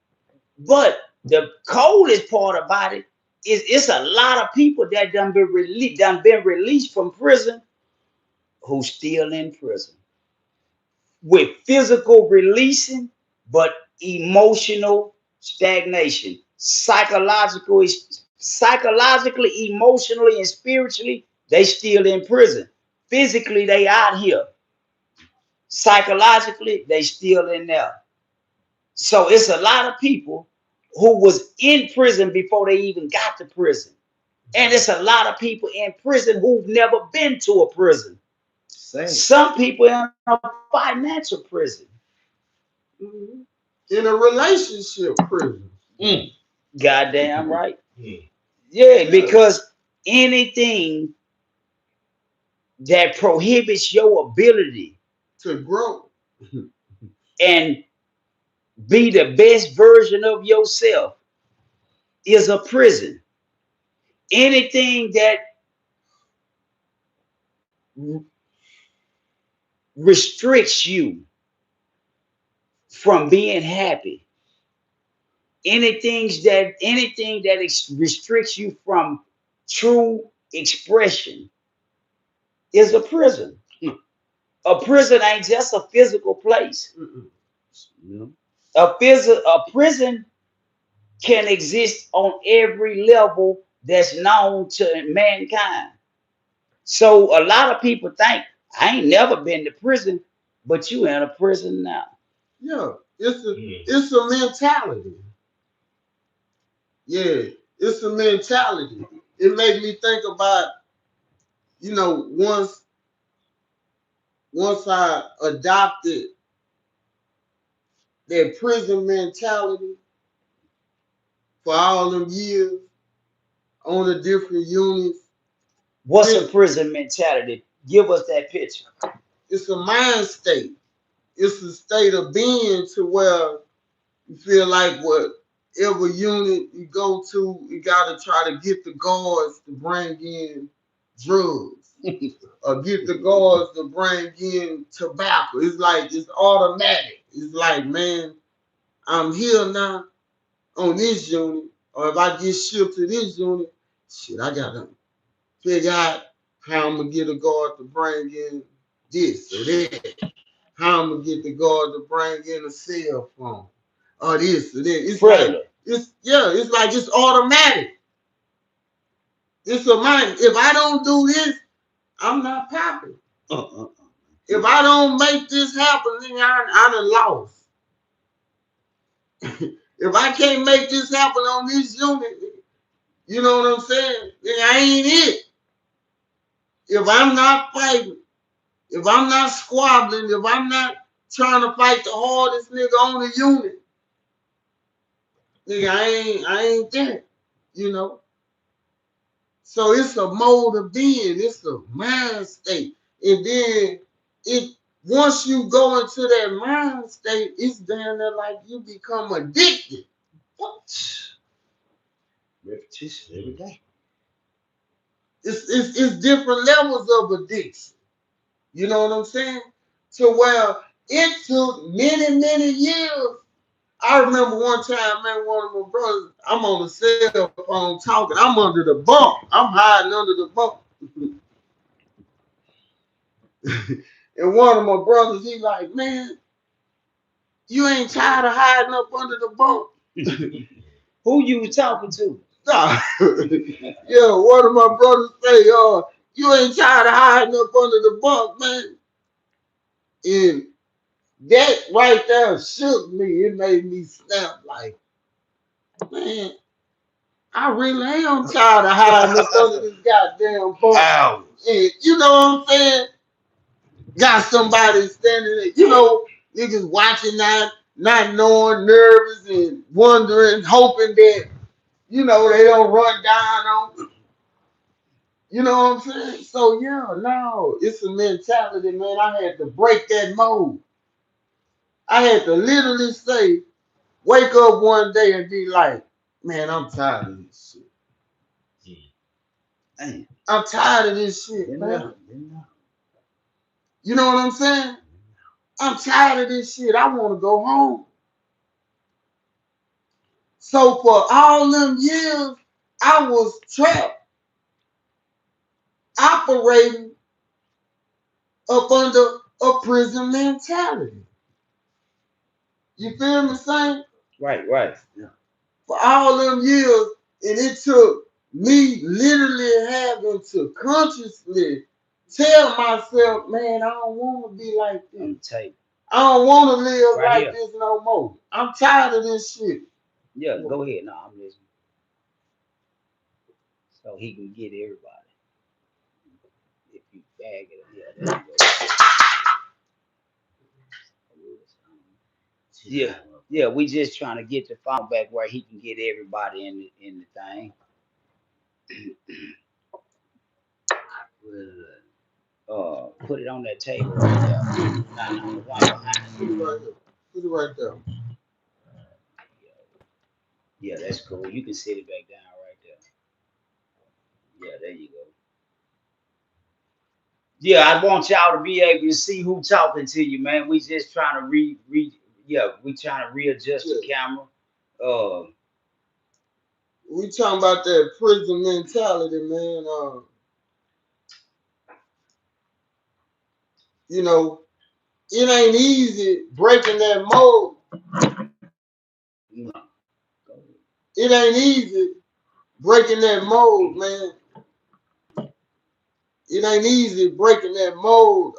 But the coldest part about it is it's a lot of people that done been released from prison who still in prison with physical releasing, but emotional stagnation, psychologically, emotionally, and spiritually, they still in prison. Physically, they out here. Psychologically, they still in there. So it's a lot of people who was in prison before they even got to prison. And it's a lot of people in prison who've never been to a prison. Same. Some people in a financial prison. Mhm. In a relationship prison. Mm. Goddamn right. Yeah, because anything that prohibits your ability. to grow. and be the best version of yourself is a prison. Anything that restricts you from being happy, anything that restricts you from true expression is a prison. A prison ain't just a physical place. Mm-mm. Yeah. A prison can exist on every level that's known to mankind. So a lot of people think I ain't never been to prison, but you in a prison now. Yeah, it's a mentality. Yeah, it's a mentality. It made me think about, once I adopted that prison mentality for all them years on the different units. What's a It, prison mentality? Give us that picture. it's a mind state. It's a state of being to where you feel like whatever unit you go to, you gotta try to get the guards to bring in drugs. Or get the guards to bring in tobacco. It's like it's automatic. It's like, man, I'm here now on this unit, or if I get shipped to this unit, shit, I gotta figure out how I'm gonna get a guard to bring in this or that. How I'm gonna get the guard to bring in a cell phone or this or that. It's like Predator. it's automatic. It's a mind. If I don't do this, I'm not popping. Uh-uh. If I don't make this happen, then I done lost. If I can't make this happen on this unit, you know what I'm saying? Then I ain't it. If I'm not fighting, if I'm not squabbling, if I'm not trying to fight the hardest nigga on the unit, nigga, I ain't there. You know? So it's a mode of being, it's a mind state. And then it once you go into that mind state, it's down there like you become addicted. What? Repetition every day. It's different levels of addiction. You know what I'm saying? To where it took many, many years. I remember one time, man, one of my brothers, I'm on the cell phone talking. I'm under the bunk. I'm hiding under the bunk. And one of my brothers, he like, man, you ain't tired of hiding up under the bunk? Who you was talking to? Nah. Yeah, one of my brothers say, you ain't tired of hiding up under the bunk, man. And that right there shook me. It made me snap like, man, I really am tired of hiding up under this goddamn bunk. Hours. And you know what I'm saying? Got somebody standing there, niggas watching that, not knowing, nervous and wondering, hoping that, they don't run down on. You know what I'm saying? So yeah, no, it's a mentality, man. I had to break that mold. I had to literally say, wake up one day and be like, man, I'm tired of this shit. Damn. I'm tired of this shit, Been man. there. Been there. You know what I'm saying? I'm tired of this shit. I want to go home. So for all them years, I was trapped, operating up under a prison mentality. You feel me saying? Right, right. Yeah. For all them years, and it took me literally having to consciously tell myself, man, I don't want to be like I'm this. tell you. I don't want to live Right like here. this no more. I'm tired of this shit. Yeah, go ahead. No, I'm listening. So he can get everybody. If you bag it, yeah, there you go. Yeah, yeah. We just trying to get the phone back where he can get everybody in the thing. Well, Put it on that table right there. Nah, nah, the one behind Put it right here. Put it right there. you. Yeah, that's cool. You can sit it back down right there. Yeah, there you go. Yeah, I want y'all to be able to see who talking to you, man. We just trying to yeah, we trying to readjust the Yeah. camera. Uh, We talking about that prison mentality, man. You know, it ain't easy breaking that mold. no, It ain't easy breaking that mold, man. It ain't easy breaking that mold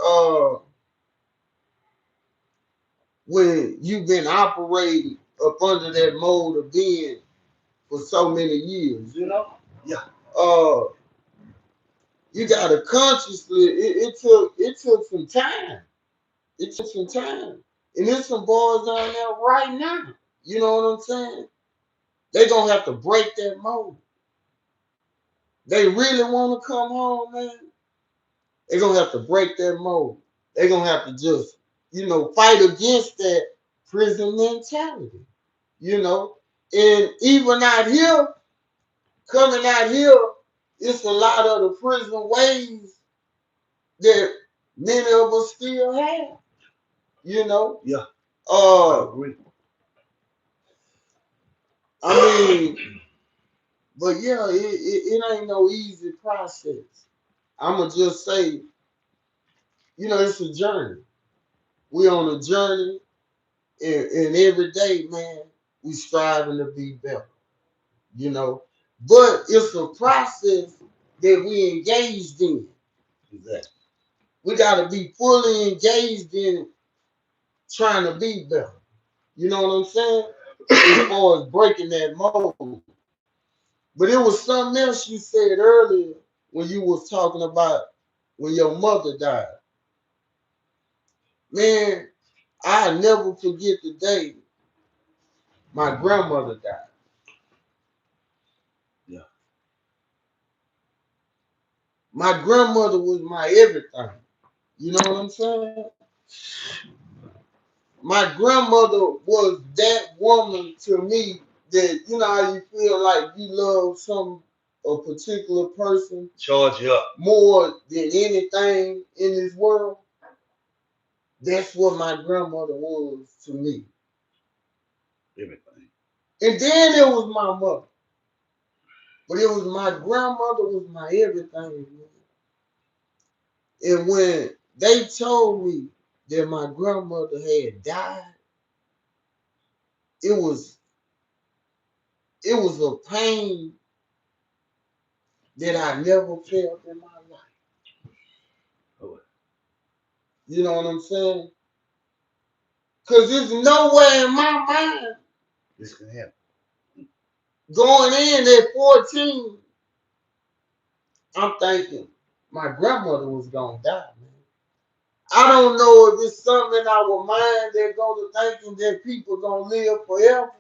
when you've been operating up under that mold of being for so many years, you know? Yeah. Uh you gotta consciously it took some time. It took some time. And there's some boys down there right now. You know what I'm saying? They gonna have to break that mold. They really wanna come home, man. They gonna have to break that mold. They gonna have to just, fight against that prison mentality. You know, and even out here, coming out here, it's a lot of the prison ways that many of us still have. You know, Yeah. I uh, agree. I mean, but yeah, it ain't no easy process. I'ma just say, it's a journey. We on a journey, and every day, man, we striving to be better. You know, but it's a process that we engaged in. Exactly. We got to be fully engaged in it, trying to be better. You know what I'm saying? As far as breaking that mold. But it was something else you said earlier when you was talking about when your mother died. Man, I never forget the day my grandmother died. Yeah. My grandmother was my everything. You know what I'm saying? My grandmother was that woman to me that, how you feel like you love a particular person Charge you up. more than anything in this world. That's what my grandmother was to me. Everything. And then it was my mother. But it was my grandmother was my everything. And when they told me that my grandmother had died, it was it was a pain that I never felt in my life. Oh, You know what I'm saying? Because there's nowhere in my mind this can happen. going in at 14, I'm thinking my grandmother was going to die, man. I don't know if it's something in our mind that go to thinking that people going to live forever,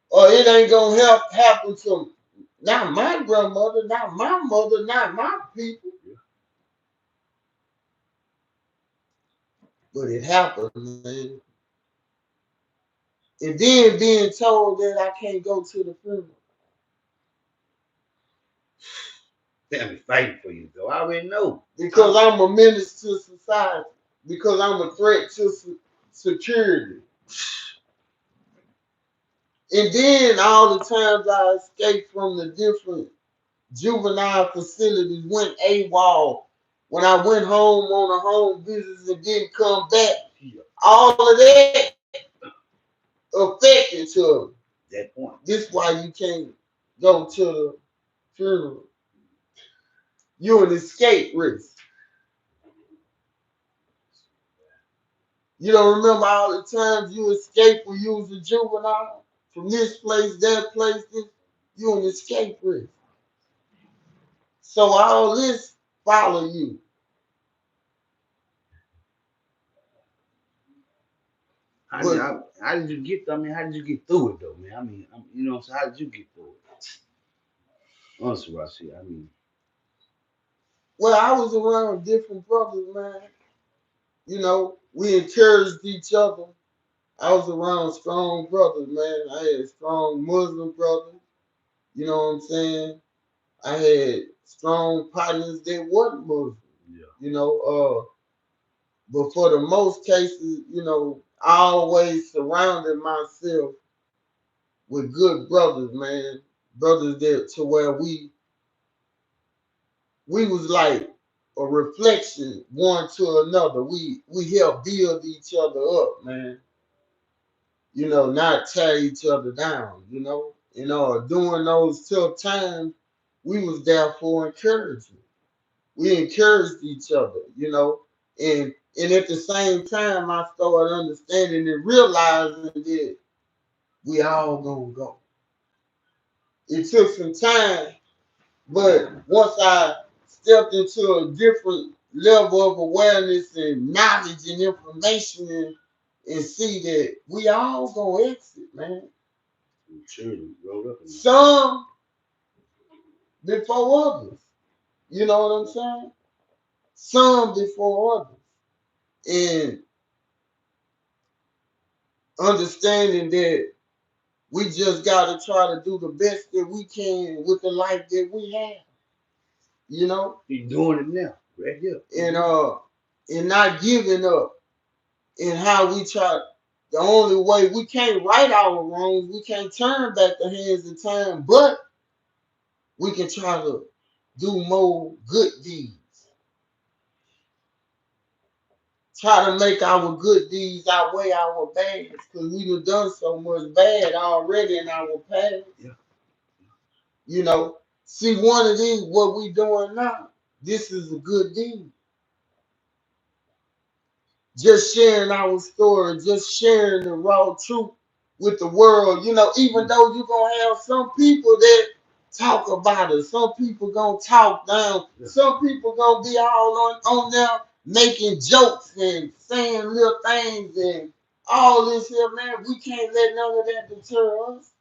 or it ain't going to happen to not my grandmother, not my mother, not my people. But it happened, man. And then being told that I can't go to the funeral. Family fighting for you, though. I already know. Because I'm a menace to society, because I'm a threat to security. And then all the times I escaped from the different juvenile facilities, went AWOL, when I went home on a home visit and didn't come back, all of that affected to that point. this why you can't go to the funeral. You're an escape risk. You don't remember all the times you escaped when you was a juvenile from this place, that place. You're an escape risk. So all this follow you. But How did you get? I mean, how did you get through it, though, man? I mean, so how did you get through it? Honestly, Rashi, I mean, Well, I was around different brothers, man. You know, we encouraged each other. I was around strong brothers, man. I had strong Muslim brothers. You know what I'm saying? I had strong partners that wasn't Muslim. Yeah. You know, but for the most cases, you know, I always surrounded myself with good brothers, man. Brothers that to where we was like a reflection one to another. We help build each other up, man. You know, not tear each other down, you know. You know, during those tough times, we was there for encouragement. We encouraged each other, you know. And at the same time I started understanding and realizing that we all gonna go. It took some time, but once I stepped into a different level of awareness and knowledge and information and see that we all gonna exit, man. Maturity rolled up in there. Some before others. You know what I'm saying? Some before others. And understanding that we just gotta try to do the best that we can with the life that we have. You know? He's doing it now, right here. And not giving up in how we try. The only way we can't right our wrongs, we can't turn back the hands of time, but we can try to do more good deeds. Try to make our good deeds outweigh our bads, because we've done so much bad already in our past. Yeah. You know, see, one of these, what we doing now, this is a good deed. Just sharing our story, just sharing the raw truth with the world. You know, even though you're going to have some people that talk about it, some people going to talk down, some people going to be all on there making jokes and saying little things and all this here, man. We can't let none of that deter us,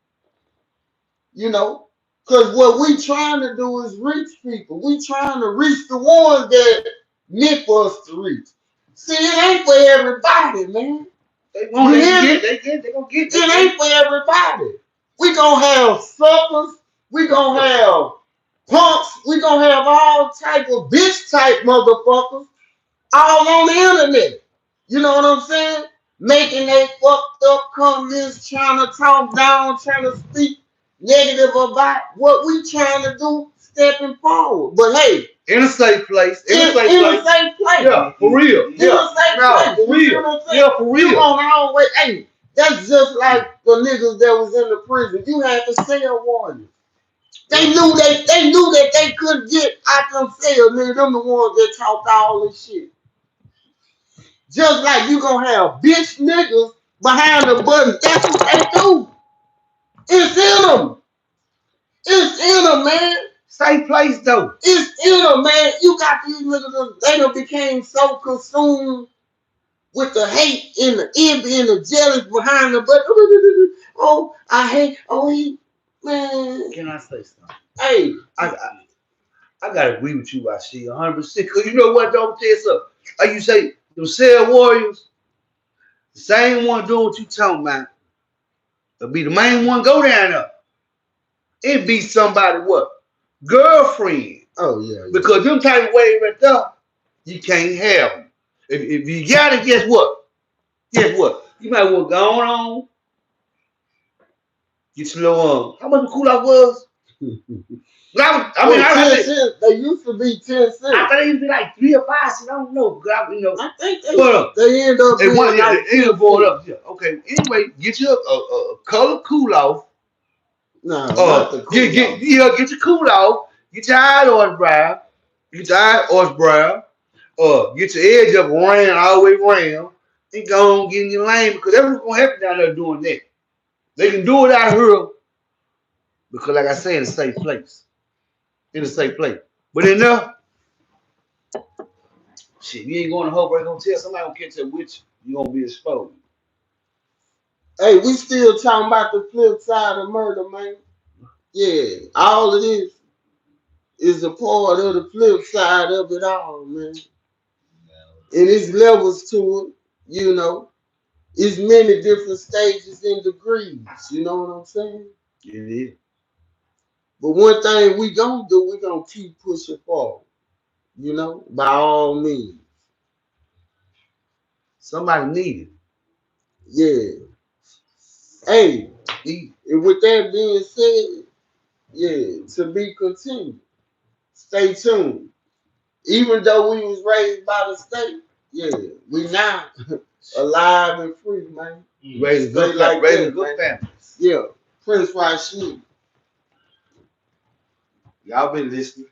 you know. Because what we trying to do is reach people. We trying to reach the ones that meant for us to reach. See, it ain't for everybody, man. They want You they hear me? get, they get, they gonna get It ain't for everybody. We gonna have suckers. We gonna have punks. We gonna have all type of bitch type motherfuckers all on the internet. You know what I'm saying? Making they fucked up comments, trying to talk down, trying to speak negative about what we trying to do, stepping forward. But hey, in a safe place. in a safe place. Yeah, for real. In a safe place. For real. Yeah, for real. You won't always, hey, that's just like the niggas that was in the prison. You had to cell warning. They knew that they couldn't get out them cells, nigga. Them the ones that talked all this shit. Just like you gonna have bitch niggas behind the buttons. That's what they do. It's in them. It's in them, man. Safe place though. It's in them, man. You got these niggas, they done became so consumed with the hate and the envy and the jealous behind the button. Oh, I hate, oh, he, man. Can I say something? Hey. I gotta agree with you, I see 100%. Cause you know what, don't tell you something. Like you say, them cell warriors, the same one doing what you talking about. They'll be the main one go down there. It be somebody what? Girlfriend. Oh yeah. Because them type of ways right there, you can't have them. If you got it, guess what? Guess what? You might well go on. Get your little how much the cool out was? I 10 cents. They used to be 10 cents. I thought it used to be like 3 or 5 cents. I don't know. I think they end up being going up. Yeah. Okay. Anyway, get you a color cool off. No, not the cool get your cool off. Get your eye orange brown. Get your eye orange brown. Get your edge up round all the way round. And go on get in your lane because that's what's gonna happen down there doing that. They can do it out here because, like I say, in a safe place. In a safe place. But in there, shit, you ain't going to Hope Hotel. Somebody gonna catch up with you. You gonna be exposed. Hey, we still talking about the flip side of murder, man. Yeah, all it is a part of the flip side of it all, man. And it's levels to it, you know. It's many different stages and degrees, you know what I'm saying? It is. But one thing we gonna do, we gonna keep pushing forward, you know, by all means. Somebody needed. Yeah. Hey, and with that being said, yeah, to be continued. Stay tuned. Even though we was raised by the state, yeah, we now alive and free, man. Raising Straight good, like raising that, good man. families. Yeah. Prince Rashid. Y'all been listening.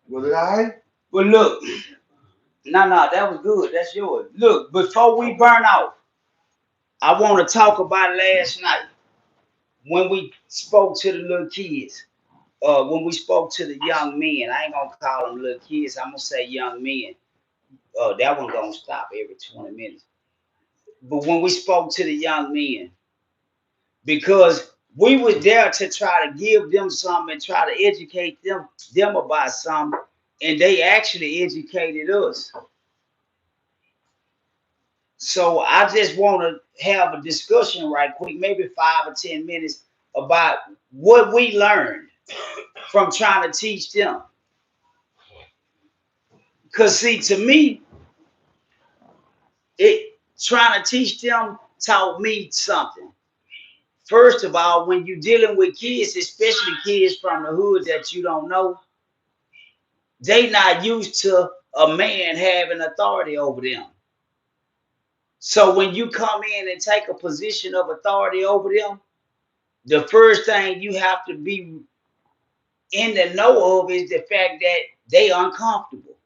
Was it all right? But look, no, that was good. That's yours. Look, before we burn out, I want to talk about last night when we spoke to the little kids. When we spoke to the young men, I ain't gonna call them little kids. I'm gonna say young men. That one gonna stop every 20 minutes. But when we spoke to the young men, because we were there to try to give them something and try to educate them about something, and they actually educated us. So I just want to have a discussion right quick, maybe 5 or 10 minutes, about what we learned from trying to teach them. Because see, to me, it trying to teach them taught me something. First of all, when you're dealing with kids, especially kids from the hood that you don't know, they not used to a man having authority over them. So when you come in and take a position of authority over them, the first thing you have to be in the know of is the fact that they uncomfortable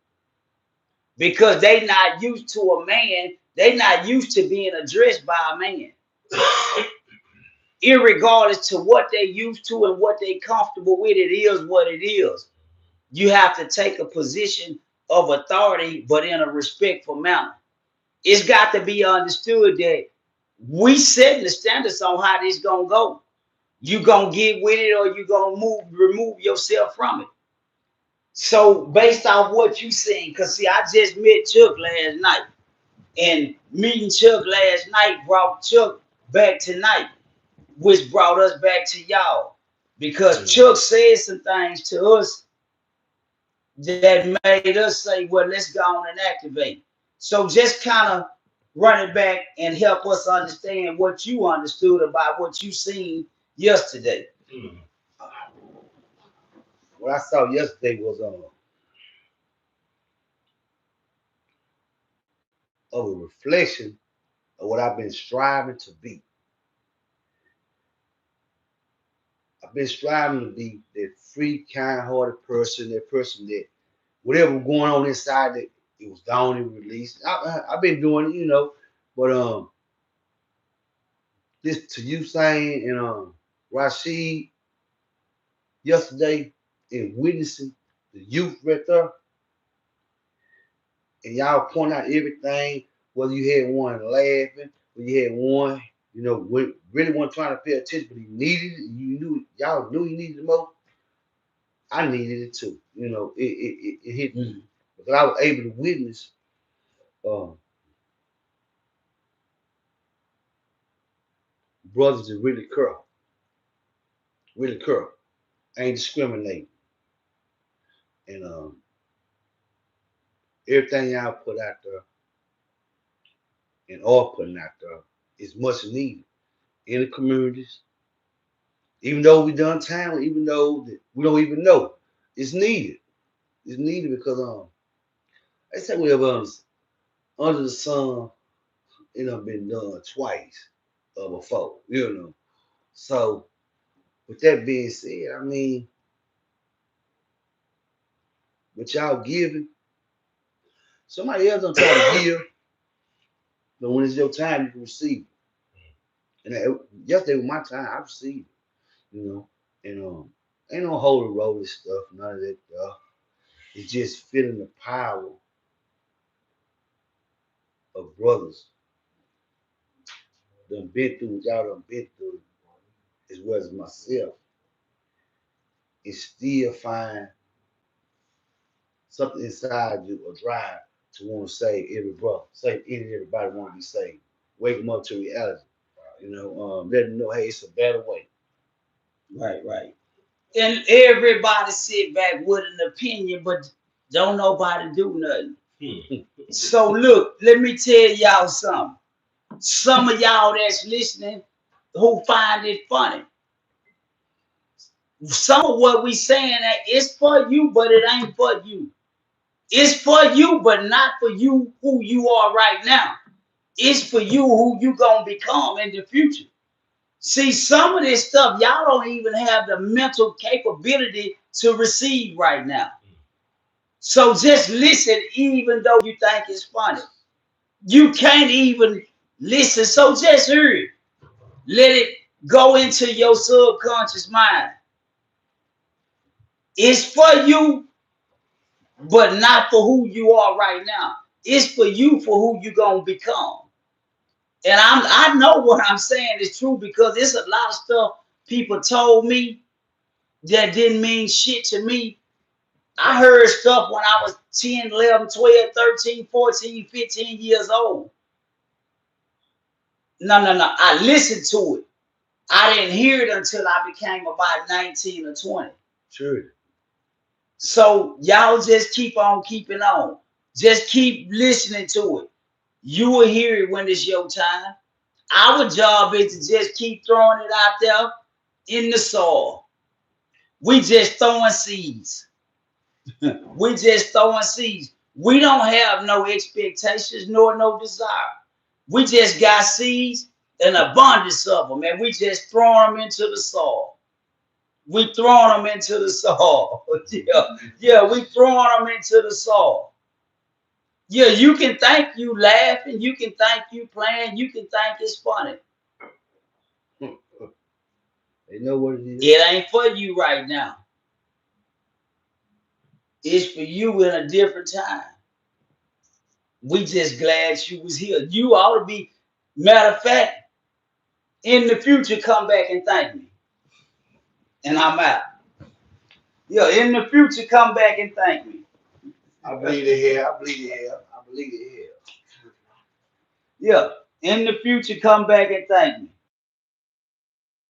because they not used to a man. They not used to being addressed by a man. Irregardless to what they used to and what they comfortable with, it is what it is. You have to take a position of authority, but in a respectful manner. It's got to be understood that we setting the standards on how this gonna go. You gonna get with it or you gonna remove yourself from it. So based off what you seen, cause see, I just met Chuck last night, and meeting Chuck last night brought Chuck back tonight, which brought us back to y'all, because Chuck said some things to us that made us say, "Well, let's go on and activate." So just kind of run it back and help us understand what you understood about what you seen yesterday. What I saw yesterday was of a reflection of what I've been striving to be. I've been striving to be that free, kind-hearted person, that person that whatever going on inside that it was gone and released. I've been doing it, you know, but this to you saying and Rashid yesterday and witnessing the youth right there, and y'all point out everything, whether you had one laughing, whether you had one, you know, really wasn't trying to pay attention, but he needed it. You knew y'all knew he needed it more. I needed it too. You know, it hit me because I was able to witness um, brothers that really curl, ain't discriminating, and everything y'all put out there and are putting out there is much needed in the communities. Even though we done time, even though that we don't even know, it's needed. It's needed because they say we have under the sun, it done been done twice before, you know. So with that being said, I mean, what y'all giving, somebody else don't try to give, but when it's your time, you can receive it. And yesterday was my time, I received it, you know. And ain't no holy roller stuff, none of that stuff. It's just feeling the power of brothers done been through, what y'all done been through, as well as myself, and still find something inside you, a drive to want to save every brother, save any and everybody want to be saved. Wake them up to reality. Let them know, hey, it's a better way. Right, right. And everybody sit back with an opinion, but don't nobody do nothing. So look, let me tell y'all something. Some of y'all that's listening who find it funny. Some of what we saying that it's for you, but it ain't for you. It's for you, but not for you who you are right now. It's for you who you gonna become in the future. See, some of this stuff y'all don't even have the mental capability to receive right now. So just listen, even though you think it's funny. You can't even listen, so just hear it. Let it go into your subconscious mind. It's for you, but not for who you are right now. It's for you for who you gonna become. And I know what I'm saying is true because it's a lot of stuff people told me that didn't mean shit to me. I heard stuff when I was 10, 11, 12, 13, 14, 15 years old. No. I listened to it. I didn't hear it until I became about 19 or 20. Sure. So y'all just keep on keeping on. Just keep listening to it. You will hear it when it's your time. Our job is to just keep throwing it out there in the soil. We just throwing seeds. We just throwing seeds. We don't have no expectations nor no desire. We just got seeds, an abundance of them, and we just throwing them into the soil. We throwing them into the soil. yeah, we throwing them into the soil. Yeah, you can think you laughing, you can think you playing, you can think it's funny. They know what it is. It ain't for you right now. It's for you in a different time. We just glad you was here. You ought to be, matter of fact, in the future, come back and thank me. And I'm out. Yeah, in the future, come back and thank me. I believe it here. I believe it here. I believe it here. Yeah, in the future, come back and thank me.